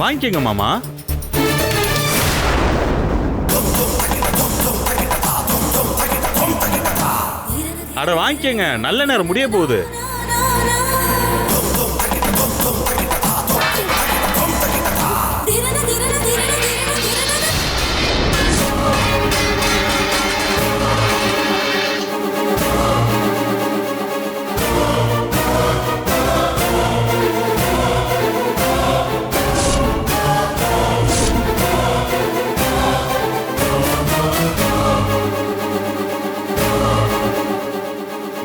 வாங்கிக்கங்க மாமா. அட வாங்கிக்கங்க, நல்ல நேரம் முடிய போகுது.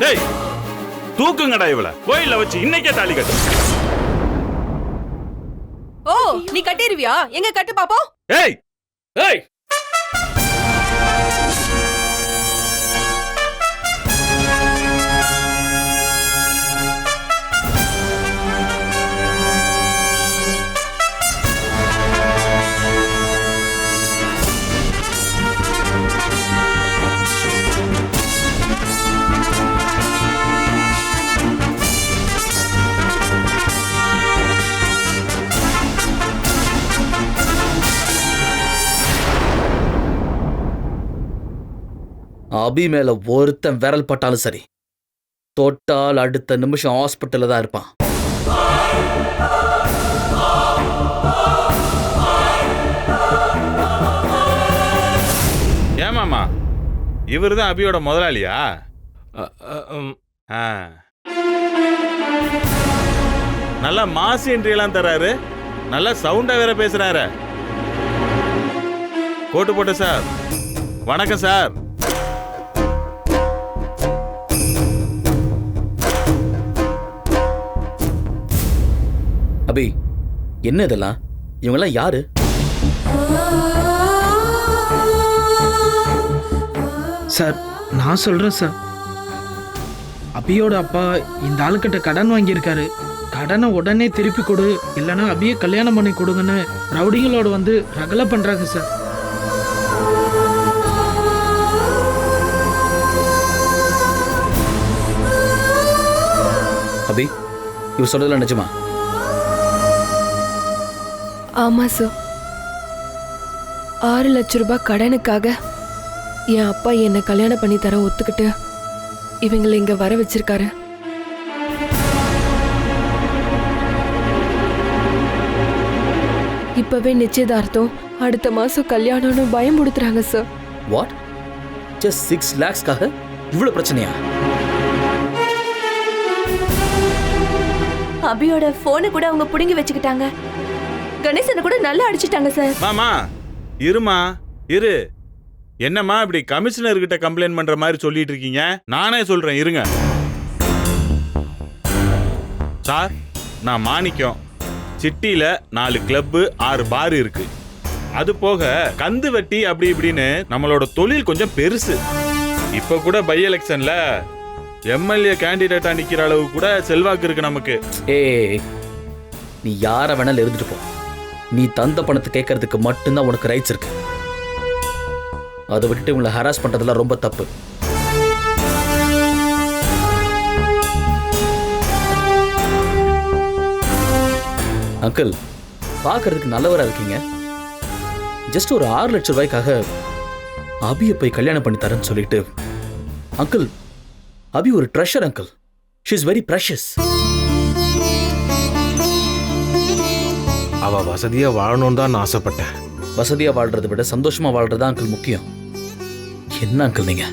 டேய், தூக்குங்கடா இவள. கோயில்ல வச்சு இன்னைக்கே தாலி கட்டு. ஓ நீ கட்டிருவியா? எங்க கட்டு பாப்போம். ஏய் ஏய், அபி மேல ஒருத்தன் விரல் பட்டாலும் சரி, தொட்டால் அடுத்த நிமிஷம் ஹாஸ்பிட்டல்ல தான் இருப்பான். ஏமாமா இவர் தான் அபியோட முதலாளியா? நல்லா மாஸ் என்ட்ரி எல்லாம் தராரு, நல்லா சவுண்டா வேற பேசுறாரு. கோட்டு போட்ட சார், வணக்கம் சார். அபி, என்ன இதெல்லாம்? இவங்கெல்லாம் யாரு? சார் நான் சொல்றேன் சார், அபியோட அப்பா இந்த ஆளுக்கிட்ட கடன் வாங்கியிருக்காரு. கடனை உடனே திருப்பி கொடு, இல்லைன்னா அபியை கல்யாணம் பண்ணி கொடுங்கன்னு ரவுடிங்களோட வந்து ரகலை பண்றாங்க சார். அபி, இவர் சொல்றதுல நிஜமா? ஆமா சார். 6 லட்சம் ரூபாய் கடனுக்காக என் அப்பா என்னை கல்யாணம் பண்ணி தர ஒத்துக்கிட்டு இவங்களை இங்க வர வச்சிருக்காரு. இப்பவே நிச்சயதார்த்தம், அடுத்த மாசம் கல்யாணம்னு பயமுடுத்துறாங்க சார். வாட்? ஜஸ்ட் 6 lakhsக்காக இவ்வளவு பிரச்சனையா? அபியோட போனை கூட அவங்க புடுங்கி வச்சுக்கிட்டாங்க. கணேசனை கூட நல்லா அடிச்சிட்டாங்க சார். மாமா இருமா இரு. என்னம்மா இப்படி கமிஷனர் கிட்ட கம்ப்ளைண்ட் பண்ற மாதிரி சொல்லிட்டு இருக்கீங்க? நானே சொல்றேன் இருங்க. சார், நான் மாணிக்கம். சிட்டியில 4 கிளப்பு 6 பார் இருக்கு. அது போக கந்து வட்டி அப்படி இப்படின்னு நம்மளோட தொழில் கொஞ்சம் பெருசு. இப்ப கூட பை எலெக்ஷன்ல எம்எல்ஏ கேண்டிடேட்டா நிக்கிற அளவு கூட செல்வாக்கு இருக்கு நமக்கு. ஏய், நீ யார வேணாலும் இருந்துட்டு போ. நீ தந்த பணத்தை கேட்கறதுக்கு மட்டும்தான் உனக்கு ரைட்ஸ் இருக்கு. அதை விட்டுட்டு உங்களை ஹராஸ் பண்றதெல்லாம் ரொம்ப தப்பு. அங்கிள், பார்க்கறதுக்கு நல்லவரா இருக்கீங்க. ஜஸ்ட் ஒரு 6 லட்சம் ரூபாய்க்காக அபியை போய் கல்யாணம் பண்ணி தரேன்னு சொல்லிட்டு. அங்கிள், அபி ஒரு treasure uncle. She is very precious. அவ வசதியா வாழணும்னு தான் நான் ஆசைப்பட்டேன். வசதியா வாழ்றதை விட சந்தோஷமா வாழ்றதா அங்கிள் முக்கியம். என்ன அங்கிள் நீங்க?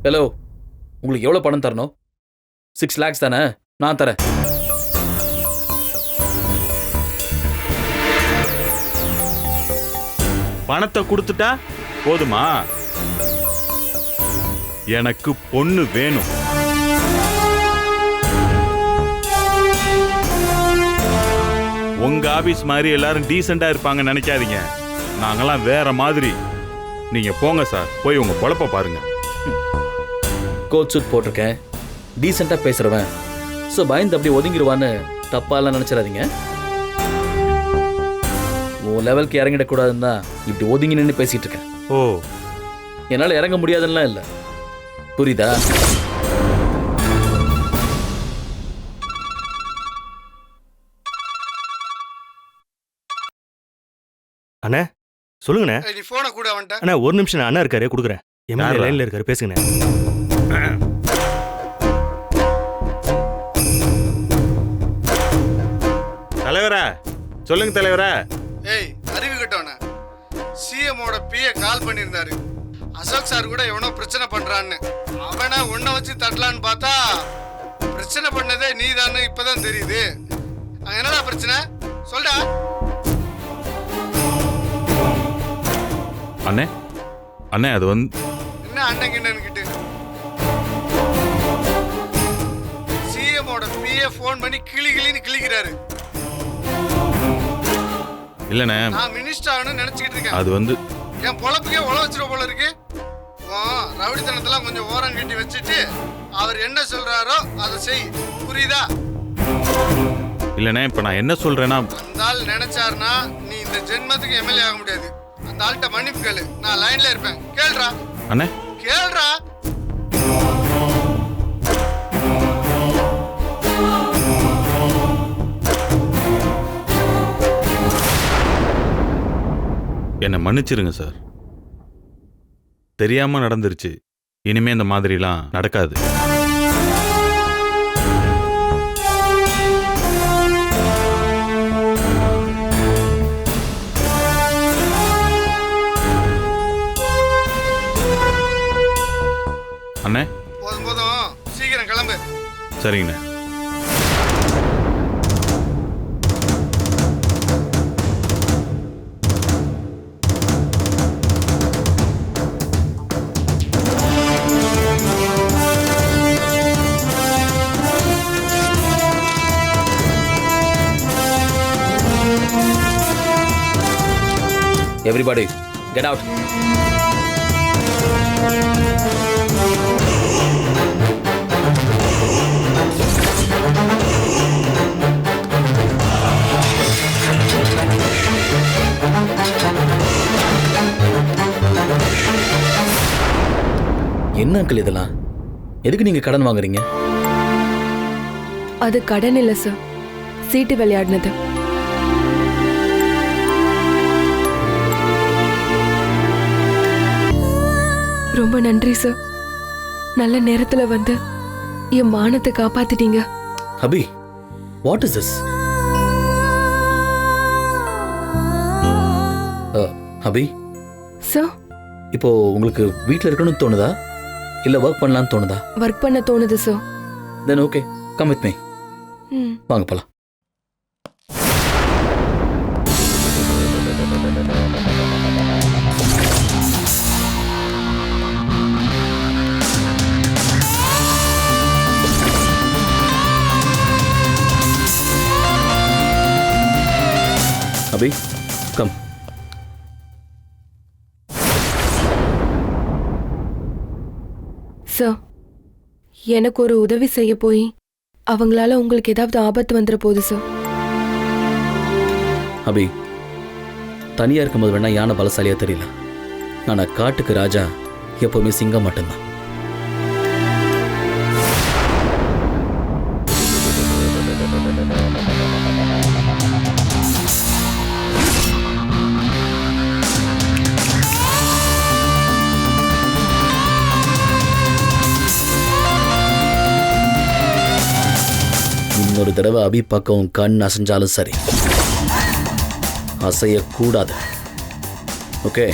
ஹலோ, உங்களுக்கு எவ்வளவு பணம் தரணும்? 6 lakhs தானே? நான் தரேன். பணத்தை கொடுத்துட்டா போதுமா? எனக்கு பொண்ணு வேணும். உங்க ஆபீஸ் மாதிரி எல்லாரும் டீசெண்டா இருப்பாங்க நினைக்காதீங்க. நாங்கெல்லாம் வேற மாதிரி. நீங்க போங்க சார், போய் உங்க பொழப்ப பாருங்க. கோட் சூட் போட்டிருக்கேன், டீசெண்டா பேசுறவன். ஸோ பயந்து அப்படி ஒதுங்கிடுவான்னு தப்பாலாம் நினைச்சிடாதீங்க. உன் லெவலுக்கு இறங்கிடக்கூடாதுன்னு தான் இப்படி ஒதுங்கி நின்று பேசிட்டு இருக்கேன். ஓ, என்னால் இறங்க முடியாதுன்னா இல்லை, புரியுதா? அண்ணே சொல்லுங்கண்ணே. நீ போனை கூட வந்துட்ட. அண்ணா ஒரு நிமிஷம், அண்ணா இருக்காரு, கொடுக்குறேன். எம்எல்ஏ லைன்ல இருக்காரு, பேசுங்கண்ணே. தலைவரா சொல்லுங்க தலைவரா. ஏய் அறிவு கட்டவன, சிஎம்மோட பிஏ கால் பண்ணியிருந்தாரு. அசோக் சார் கூட எவனோ பிரச்சனை பண்றான்னு. அவனை உன்னை வச்சு தட்டலான்னு பார்த்தா பிரச்சனை பண்ணதே நீதான்னு இப்பதான் தெரியுது. என்னடா பிரச்சனை சொல்டா. அண்ணே அண்ணே அது வந்து என்ன அண்ணன் கிட்ட சிஎம்மோட பிஏ ஃபோன் பண்ணி கிளின்னு கிளிக்கிறாரு. இல்லண்ணே, நான் மினிஸ்டர் ஆகணும்னு நினைச்சுக்கிட்டு இருக்கேன். அது வந்து என் பொழப்புக்கே உழ வச்சிருவ போல இருக்கு. ரவுடித்தனத்தெல்லாம் கொஞ்சம் ஓரம் கட்டி வச்சுட்டு அவர் என்ன சொல்றாரோ அதை செய், புரியுதா? இல்லண்ணே, இப்ப நான் என்ன சொல்றேன்னா, அந்த ஆள் நினைச்சாருன்னா நீ இந்த ஜென்மத்துக்கு எம்எல்ஏ ஆக முடியாது. அந்த ஆள்கிட்ட மன்னிப்பு கேளு, நான் லைன்ல இருப்பேன். கேளுடா அண்ணே கேளுடா. என்னை மன்னிச்சிருங்க சார். தெரியாம நடந்துருச்சு. இனிமே இந்த மாதிரிலாம் நடக்காது. அண்ணே போதும் சீக்கிரம் கிளம்பு. சரிங்கண்ணே. Everybody, get out. என்ன அங்கிள் இதெல்லாம்? எதுக்கு நீங்க கடன் வாங்குறீங்க? அது கடன் இல்ல சார், சீட்டு விளையாடினது. ரொம்ப நன்றி சார், நல்ல நேரத்துல வந்து என் மானத்தை காப்பாத்திட்டீங்க. Abhi, what is this? Abhi sir, இப்போ உங்களுக்கு வீட்டில் இருக்கணும்னு தோணுதா இல்ல ஒர்க் பண்ணலாம்னு தோணுதா? ஒர்க் பண்ண தோணுது sir. Then okay, come with me. வாங்க போலாம். அபி கம். சார், எனக்கு ஒரு உதவி செய்ய போய் அவங்களால உங்களுக்கு ஏதாவது ஆபத்து வந்துட போகுது சார். அபி, தனியா இருக்கும்போது வேணா யானை பலசாலியா தெரியல, ஆனா காட்டுக்கு ராஜா எப்பவுமே சிங்கம் மட்டும்தான். இன்னொரு தடவை அபி பக்கம் கண் அசைஞ்சாலும் சரி, அசையக்கூடாது. ஓகே?